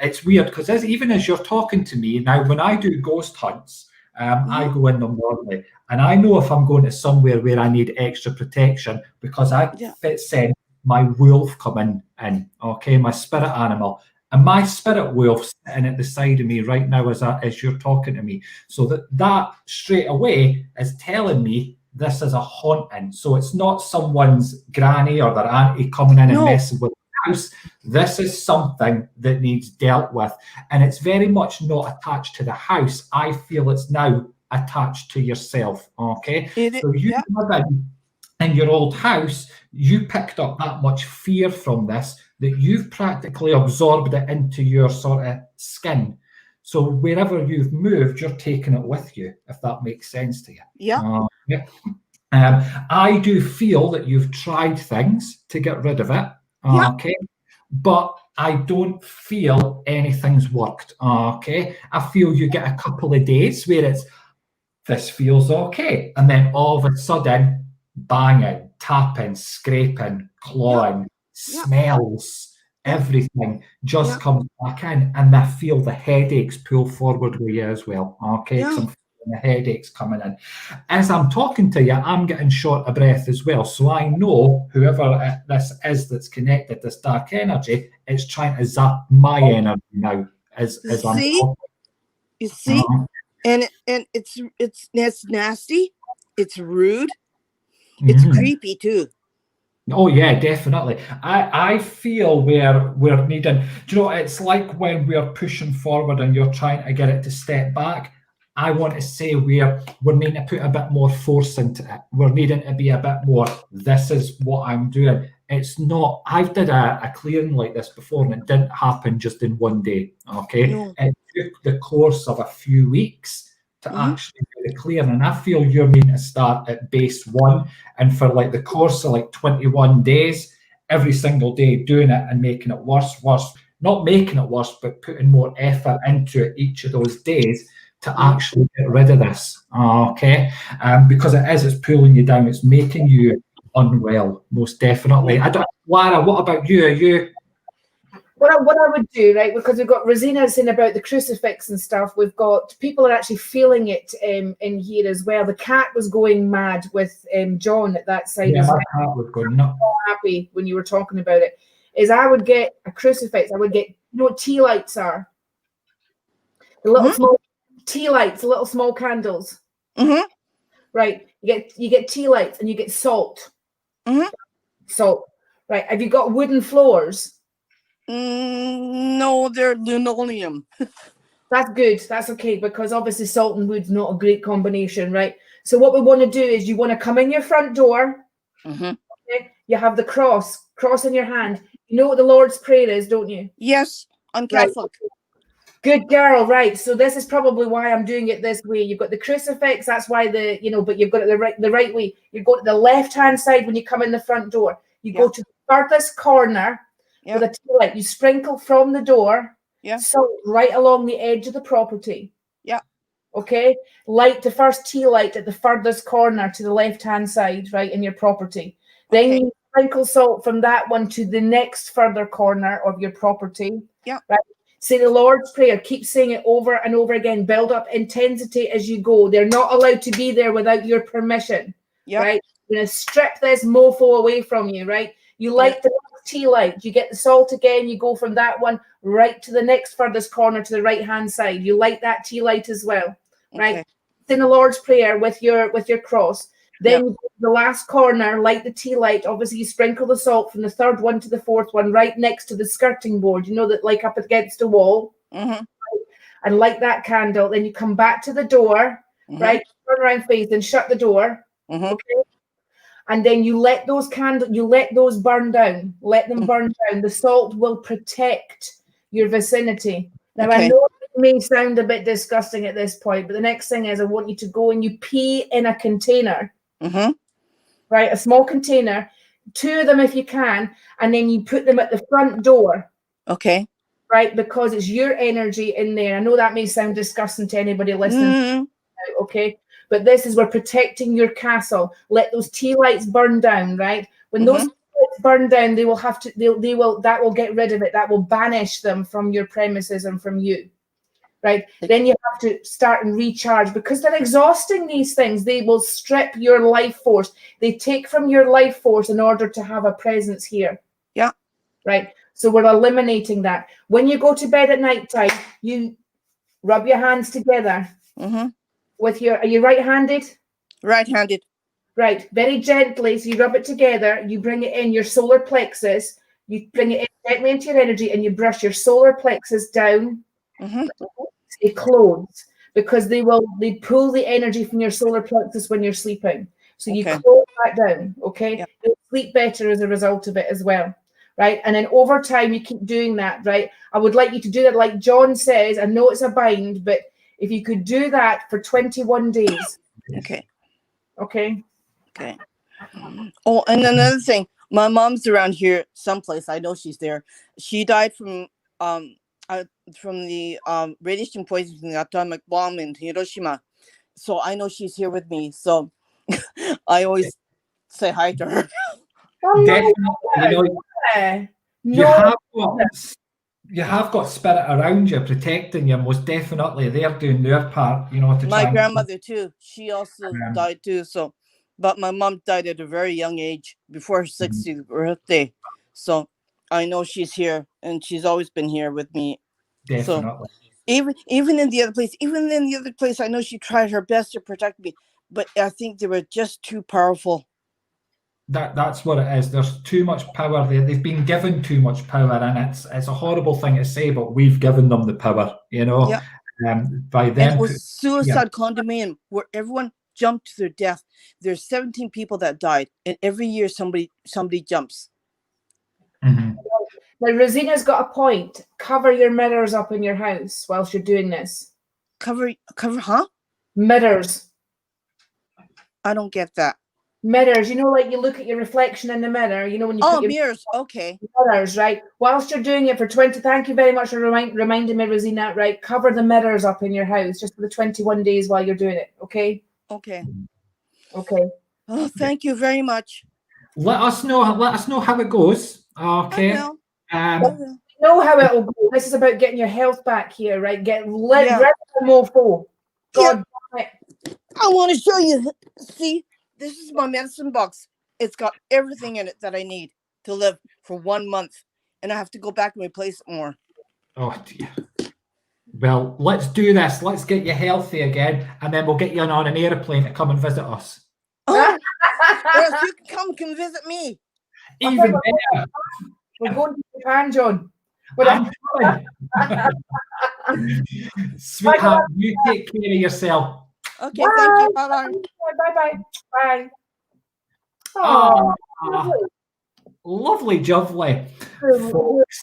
it's weird, because even as you're talking to me now, when I do ghost hunts, I go in them normally, and I know if I'm going to somewhere where I need extra protection, because I send my wolf coming in, okay, my spirit animal. And my spirit wolf sitting at the side of me right now as you're talking to me. So that straight away is telling me this is a haunting. So it's not someone's granny or their auntie coming in and messing with the house. This is something that needs dealt with. And it's very much not attached to the house. I feel it's now attached to yourself, okay? So you live in your old house, you picked up that much fear from this that you've practically absorbed it into your sort of skin. So wherever you've moved, you're taking it with you, if that makes sense to you. Yeah. I do feel that you've tried things to get rid of it, okay? But I don't feel anything's worked, okay? I feel you get a couple of days where this feels okay. And then all of a sudden, banging, tapping, scraping, clawing, smells, everything just comes back in, and I feel the headaches pull forward with you as well, okay? Because I'm feeling the headaches coming in. As I'm talking to you, I'm getting short of breath as well, so I know whoever this is that's connected, this dark energy, is trying to zap my energy now as I'm talking. You see? And it's nasty, it's rude, it's creepy too. Oh yeah, definitely. I feel we're needing, do you know, it's like when we're pushing forward and you're trying to get it to step back. I want to say we're needing to put a bit more force into it. We're needing to be a bit more, this is what I'm doing. It's not, I've did a clearing like this before, and it didn't happen just in one day, okay? It took the course of a few weeks to actually do the clearing, and I feel you're meant to start at base 1, and for like the course of like 21 days, every single day doing it and making it worse, not making it worse, but putting more effort into it each of those days to actually get rid of this, okay? Because it's pulling you down, it's making you unwell, most definitely. Lara, what about you? Are you? What I would do, right, because we've got Rosina saying about the crucifix and stuff, we've got people are actually feeling it in here as well. The cat was going mad with John at that side as well. My cat was going nuts. So happy when you were talking about it. Is I would get a crucifix. I would get, you know what tea lights are? The little small tea lights, little small candles. Right. You get tea lights and you get salt. Salt. Right. Have you got wooden floors? No, they're linoleum. That's good. That's okay, because obviously salt and wood's not a great combination, right? So what we want to do is you want to come in your front door. Okay? You have the cross in your hand. You know what the Lord's Prayer is, don't you? Yes, I'm Catholic. Good girl, right? So this is probably why I'm doing it this way. You've got the crucifix. That's why but you've got it the right way. You go to the left-hand side when you come in the front door. You go to the furthest corner with a tea light. You sprinkle from the door, salt right along the edge of the property. Yeah. Okay. Light the first tea light at the furthest corner to the left-hand side, right, in your property. Then you sprinkle salt from that one to the next further corner of your property. Yeah. Right. Say the Lord's Prayer. Keep saying it over and over again. Build up intensity as you go. They're not allowed to be there without your permission. Yeah. Right? You're going to strip this mofo away from you, right? You light the tea light. You get the salt again. You go from that one right to the next furthest corner to the right-hand side. You light that tea light as well, right? Say the Lord's Prayer with your cross. Then you go to the last corner, light the tea light. Obviously, you sprinkle the salt from the third one to the fourth one, right next to the skirting board. You know that, like up against the wall, Mm-hmm. and light that candle. Then you come back to the door, right? Turn around, face, and shut the door. Okay. And then you let those burn down. Let them burn down. The salt will protect your vicinity. Now, I know it may sound a bit disgusting at this point, but the next thing is I want you to go and you pee in a container. Right, a small container, 2 of them if you can, and then you put them at the front door. Okay. Right, because it's your energy in there. I know that may sound disgusting to anybody listening. Okay, but this is we're protecting your castle. Let those tea lights burn down. Right, when those tea lights burn down, they will have to. That will get rid of it. That will banish them from your premises and from you. Right, then you have to start and recharge because they're exhausting. These things, they will strip your life force. They take from your life force in order to have a presence here. Yeah. Right. So we're eliminating that. When you go to bed at night time, you rub your hands together. With your, are you right-handed? Right-handed. Right. Very gently. So you rub it together. You bring it in your solar plexus. You bring it in gently into your energy, and you brush your solar plexus down. Stay closed because they pull the energy from your solar plexus when you're sleeping. So you close that down, okay? You'll sleep better as a result of it as well, right? And then over time, you keep doing that, right? I would like you to do that like John says. I know it's a bind, but if you could do that for 21 days. Okay. Okay. Okay. Oh, and another thing, my mom's around here someplace. I know she's there. She died from the radiation poisoning from the atomic bomb in Hiroshima. So I know she's here with me. So I always say hi to her. Definitely. You have got spirit around you, protecting you. Most definitely, they're doing their part. To my try grandmother too. She also died too. So, but my mom died at a very young age, before her 60th birthday. So I know she's here, and she's always been here with me. Definitely. So, even in the other place, I know she tried her best to protect me, but I think they were just too powerful. That's what it is. There's too much power there. They've been given too much power, and it's a horrible thing to say, but we've given them the power. By them. And it was suicide condominium where everyone jumped to their death. There's 17 people that died, and every year somebody jumps. Now, Rosina's got a point. Cover your mirrors up in your house whilst you're doing this. Cover, huh? Mirrors. I don't get that. Mirrors, like you look at your reflection in the mirror, when you put your mirrors, okay. Mirrors, right? Whilst you're doing it for 20, thank you very much for reminding me, Rosina, right? Cover the mirrors up in your house just for the 21 days while you're doing it, okay? Okay. Okay. Oh, thank you very much. Let us know how it goes. Okay. I will. You know how it'll go. This is about getting your health back here, right? Get rid of the mofo. God damn it. I want to show you. See, this is my medicine box. It's got everything in it that I need to live for 1 month, and I have to go back and replace it more. Oh dear. Well, let's do this. Let's get you healthy again, and then we'll get you on an airplane to come and visit us. Oh, yes, you can visit me. Even better. We're going to Japan, John. I'm sweetheart, you take care of yourself. Okay, thank you. Bye-bye. Bye-bye. Bye. Oh, lovely, jubbly. Folks,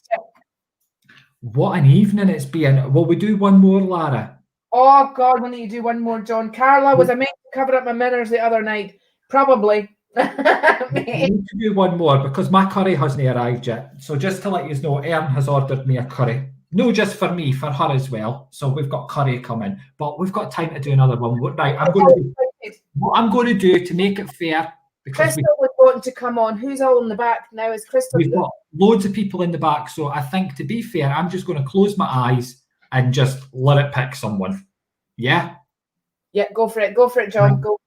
What an evening it's been. Will we do one more, Lara? Oh God, why don't you do one more, John? Carla, was I meant to cover up my mirrors the other night? Probably. We need to do one more because my curry hasn't arrived yet. So just to let you know, Erin has ordered me a curry. No, just for me, for her as well. So we've got curry coming, but we've got time to do another one. Right, what I'm going to do to make it fair, because Crystal was wanting to come on. Who's all in the back now? Is Crystal? we've got loads of people in the back. So I think, to be fair, I'm just going to close my eyes and just let it pick someone. Yeah? Yeah, go for it. Go for it, John. Go.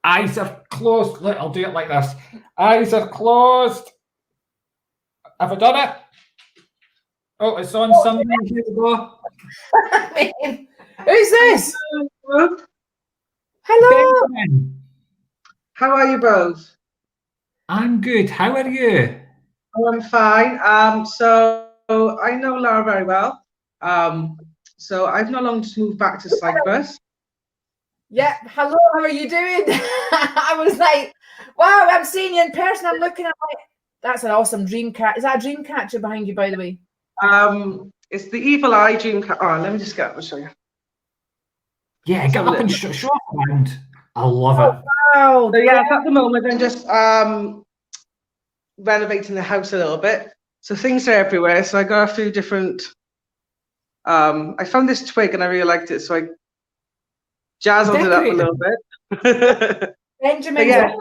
Eyes are closed. Look, I'll do it like this. Eyes are closed. Have I done it? Oh, it's on something. Here we go. Who's this? Hello. Ben. How are you both? I'm good. How are you? Oh, I'm fine. So I know Lara very well. So I've not long just moved back to Cyprus. Yeah. Hello. How are you doing? I was like, wow, I'm seeing you in person. I'm looking at like, that's an awesome dream cat. Is that a dream catcher behind you, by the way? It's the Evil Eye dream cat. Oh, let me just get up and show you. Yeah, get up and show around. I love it. Wow. So yeah, at the moment I'm just renovating the house a little bit. So things are everywhere. So I got a few different. I found this twig and I really liked it, so I jazzled it up a little bit. Benjamin's, yeah,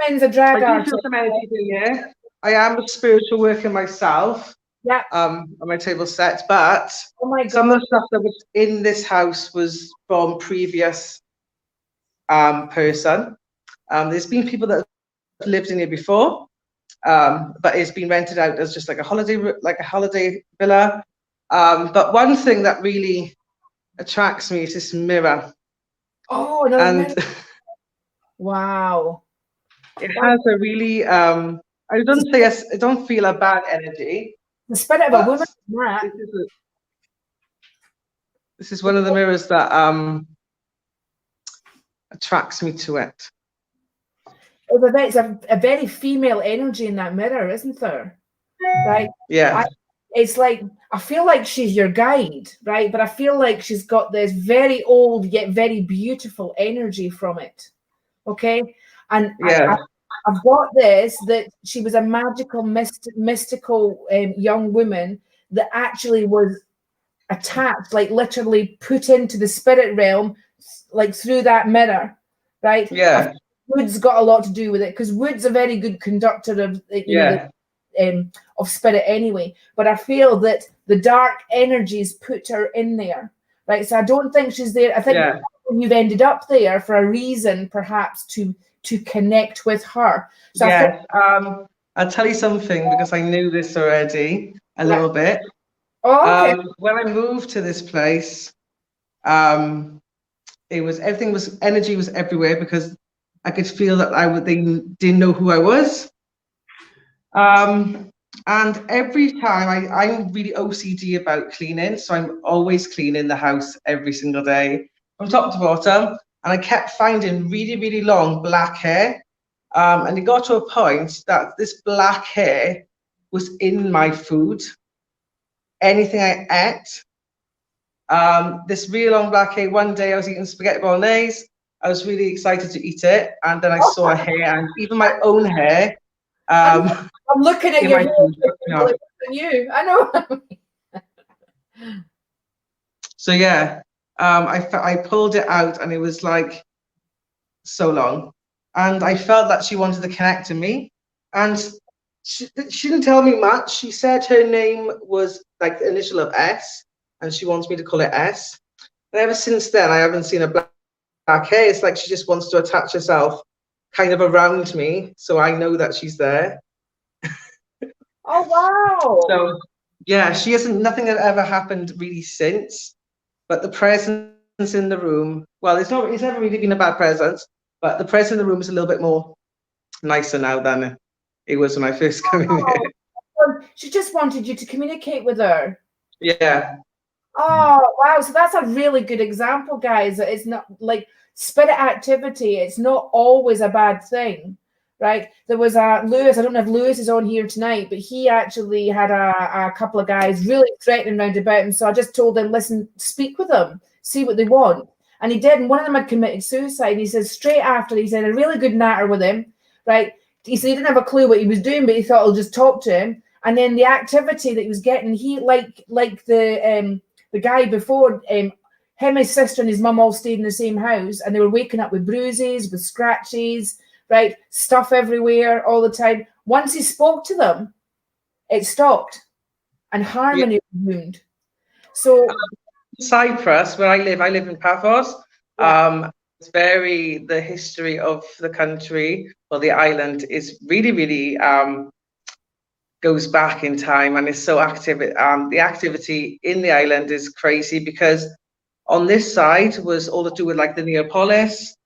Benjamin's a drag I do artist. feel some energy in here. I am a spiritual worker myself. Yeah. On my table set, but oh my God. some of the stuff that was in this house was from previous person. There's been people that have lived in here before, but it's been rented out as just like a holiday villa. But one thing that really attracts me is this mirror. Oh, another mirror. Wow. It has a really I don't feel a bad energy. The spirit of a woman. This is one of the mirrors that attracts me to it. It's a very female energy in that mirror, isn't there? Right? Yeah. It's like, I feel like she's your guide, right? But I feel like she's got this very old yet very beautiful energy from it. Okay? And yeah. I've got this, that she was a magical, mystical young woman that actually was attached, like literally put into the spirit realm, like through that mirror, right? Yeah. Wood's got a lot to do with it, because Wood's a very good conductor of, of spirit anyway. But I feel that the dark energies put her in there, right? So I don't think she's there. I think you've ended up there for a reason, perhaps to connect with her. So yes, I'll tell you something, because I knew this already a little bit. Oh, okay. When I moved to this place, energy was everywhere, because I could feel that they didn't know who I was. And every time I'm really OCD about cleaning, so I'm always cleaning the house every single day from top to bottom. And I kept finding really, really long black hair. And it got to a point that this black hair was in my food. Anything I ate. This really long black hair. One day I was eating spaghetti bolognese. I was really excited to eat it. And then I saw a hair, and even my own hair. I'm looking at your hair. You, I know. So yeah, I pulled it out, and it was like so long, and I felt that she wanted to connect to me, and she didn't tell me much. She said her name was like the initial of S, and she wants me to call it S. And ever since then, I haven't seen a black hair. It's like she just wants to attach herself kind of around me, so I know that she's there. Oh wow! So yeah, she hasn't. Nothing had ever happened really since, but the presence in the room. Well, it's never really been a bad presence, but the presence in the room is a little bit more nicer now than it was when I first came in here. She just wanted you to communicate with her. Yeah. Oh wow! So that's a really good example, guys. It's not like spirit activity. It's not always a bad thing, right? There was Lewis. I don't know if Lewis is on here tonight, but he actually had a couple of guys really threatening round about him. So I just told him, listen, speak with them, see what they want. And he did. And one of them had committed suicide. And he says straight after, he said a really good natter with him, right? He said he didn't have a clue what he was doing, but he thought he'll just talk to him. And then the activity that he was getting, he like the guy before, him, his sister and his mum all stayed in the same house, and they were waking up with bruises, with scratches, right? Stuff everywhere all the time. Once he spoke to them, it stopped and harmony resumed. So Cyprus, where I live in Paphos. It's the history of the country, or the island, is really, really goes back in time, and is so active. The activity in the island is crazy, because on this side was all to do with like the Neapolis.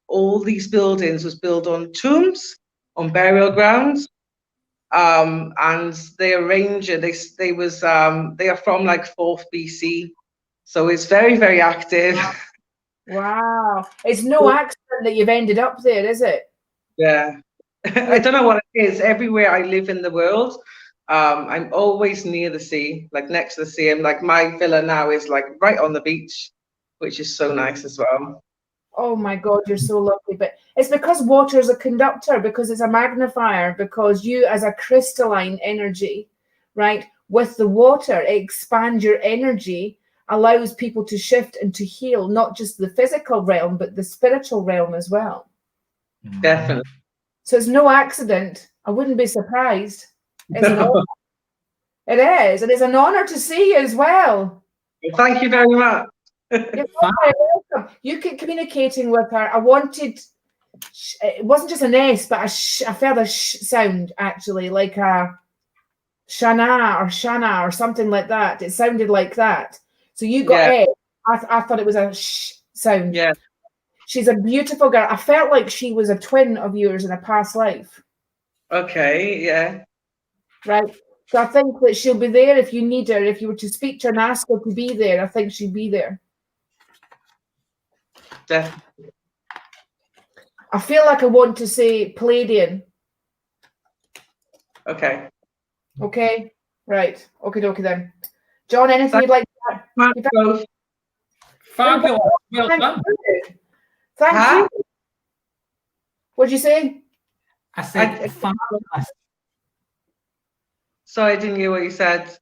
All these buildings was built on tombs, on burial grounds, and they arrange it. They are from like 4th BC, so it's very, very active. Wow, it's no accident that you've ended up there, is it? Yeah. I don't know what it is. Everywhere I live in the world, I'm always near the sea, like next to the sea. And like my villa now is like right on the beach, which is so nice as well. Oh my God, you're so lucky. But it's because water is a conductor, because it's a magnifier, because you as a crystalline energy, right, with the water, it expands your energy, allows people to shift and to heal, not just the physical realm, but the spiritual realm as well. Definitely. So it's no accident. I wouldn't be surprised. It's an honor. It is. And it's an honor to see you as well. Thank you very much. You're very welcome. You keep communicating with her. I wanted, it wasn't just an S, but I felt a sound, actually, like a Shana or something like that. It sounded like that. So you got S. I thought it was a sh sound. Yeah. She's a beautiful girl. I felt like she was a twin of yours in a past life. Okay, yeah. Right. So I think that she'll be there if you need her. If you were to speak to her and ask her to be there, I think she'd be there. Definitely. I feel like I want to say Palladian. Okay. Okay. Right. Okay, dokie then. John, anything you'd like to add? Fabulous. Well done. Thank you. What'd you say? I said fabulous. Sorry, I didn't hear what you said.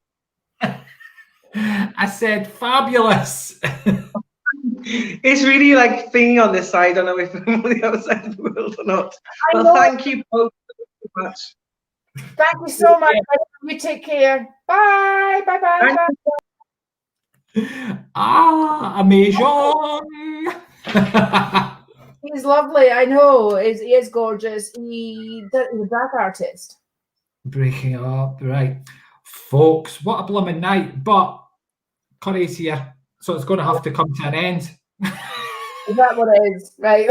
I said fabulous. It's really like thingy on this side. I don't know if I'm on the other side of the world or not. Well, thank you both so much. Thank you so much. You take care. Bye. Bye. Bye. Ah, amazing. He's lovely. I know. He is gorgeous. He's a dark artist. Breaking up, right. Folks, what a blooming night. But Curry's here, so it's going to have to come to an end. Is that what it is? Right.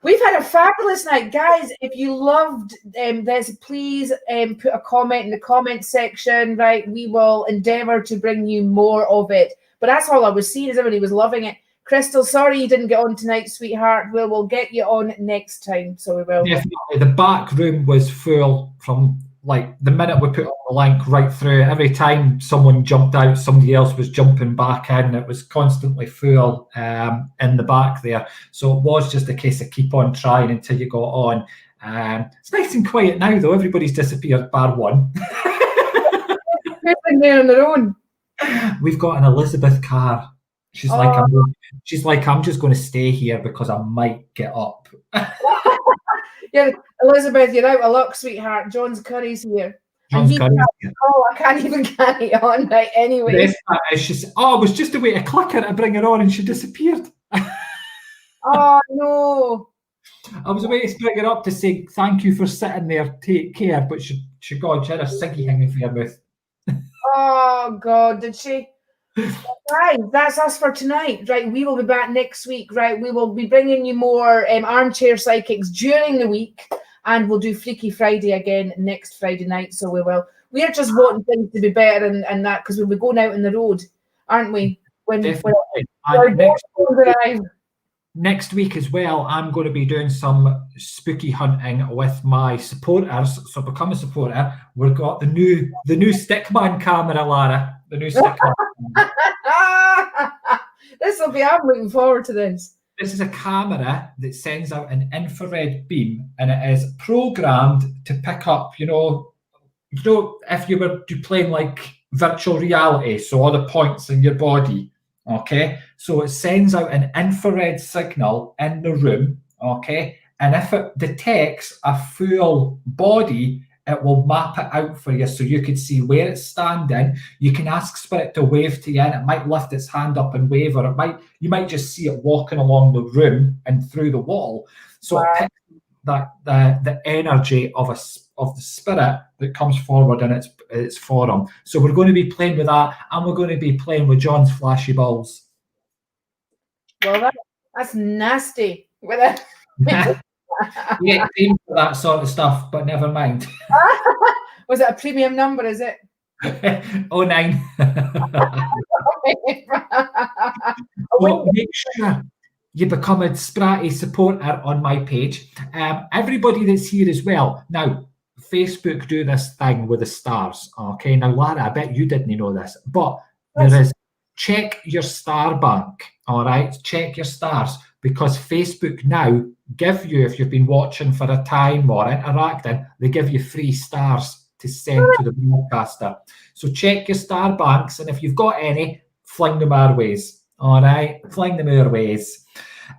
We've had a fabulous night. Guys, if you loved this, please put a comment in the comment section, right? We will endeavour to bring you more of it. But that's all I was seeing, is everybody was loving it. Crystal, sorry you didn't get on tonight, sweetheart. We'll get you on next time, so we will. Definitely. The back room was full from like the minute we put on the link right through. Every time someone jumped out, somebody else was jumping back in. It was constantly full in the back there. So it was just a case of keep on trying until you got on. It's nice and quiet now, though. Everybody's disappeared, bar one. They've been there on their own. We've got an Elizabeth Carr. She's like, I'm just going to stay here because I might get up. Yeah, Elizabeth, you're out of luck, sweetheart. John's Curry's here. John's Curry's here. Oh, I can't even carry on. Right, anyway. It was just a way to click her to bring her on, and she disappeared. Oh no! I was waiting to bring her up to say thank you for sitting there, take care, but she had a ciggy hanging for her mouth. Oh God, did she? Right, that's us for tonight. Right, we will be back next week. Right, we will be bringing you more armchair psychics during the week, and we'll do Freaky Friday again next Friday night. So we will. We are just wanting things to be better and that, because we'll be going out on the road, aren't we? When Definitely. next week as well, I'm going to be doing some spooky hunting with my supporters. So become a supporter. We've got the new Stickman camera, Lara. The new Stickman. This will be. I'm looking forward to this. This is a camera that sends out an infrared beam, and it is programmed to pick up, if you were playing like virtual reality, so all the points in your body, okay? So it sends out an infrared signal in the room, okay? And if it detects a full body, it will map it out for you so you can see where it's standing. You can ask Spirit to wave to you, and it might lift its hand up and wave, or you might just see it walking along the room and through the wall. So it picks the energy of the spirit that comes forward in its form. So we're going to be playing with that, and we're going to be playing with John's flashy balls. Well, that's nasty. With it. You get paid for that sort of stuff, but never mind. Was it a premium number? Is it? 09. Well, make sure you become a Spratty supporter on my page. Everybody that's here as well. Now, Facebook do this thing with the stars. Okay, now Lara, I bet you didn't know this, but there is check your star bank. All right, check your stars, because Facebook now give you, if you've been watching for a time or interacting, they give you free stars to send to the broadcaster. So check your star banks, and if you've got any, fling them our ways. All right, fling them our ways.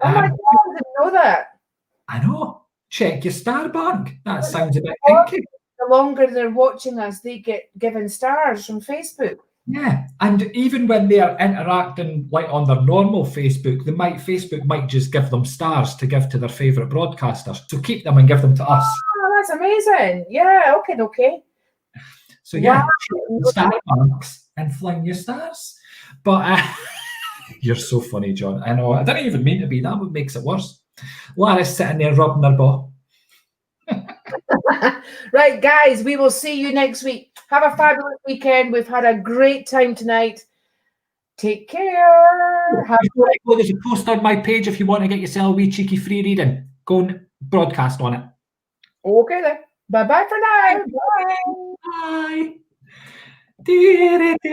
Oh my God, I didn't know that. I know. Check your star bank. That sounds a bit kinky. The longer they're watching us, they get given stars from Facebook. Yeah, and even when they're interacting like on their normal Facebook, Facebook might just give them stars to give to their favourite broadcasters. So keep them and give them to us. Oh, that's amazing. Yeah, okay. So yeah, check the star banks and fling your stars. But you're so funny, John. I know. I didn't even mean to be. That what makes it worse. Lara's sitting there rubbing her ball. Right, guys, we will see you next week. Have a fabulous weekend. We've had a great time tonight. Take care. There's a post on my page if you want to get yourself a wee cheeky free reading. Go and broadcast on it. Okay then. Bye-bye for now. Bye. Bye.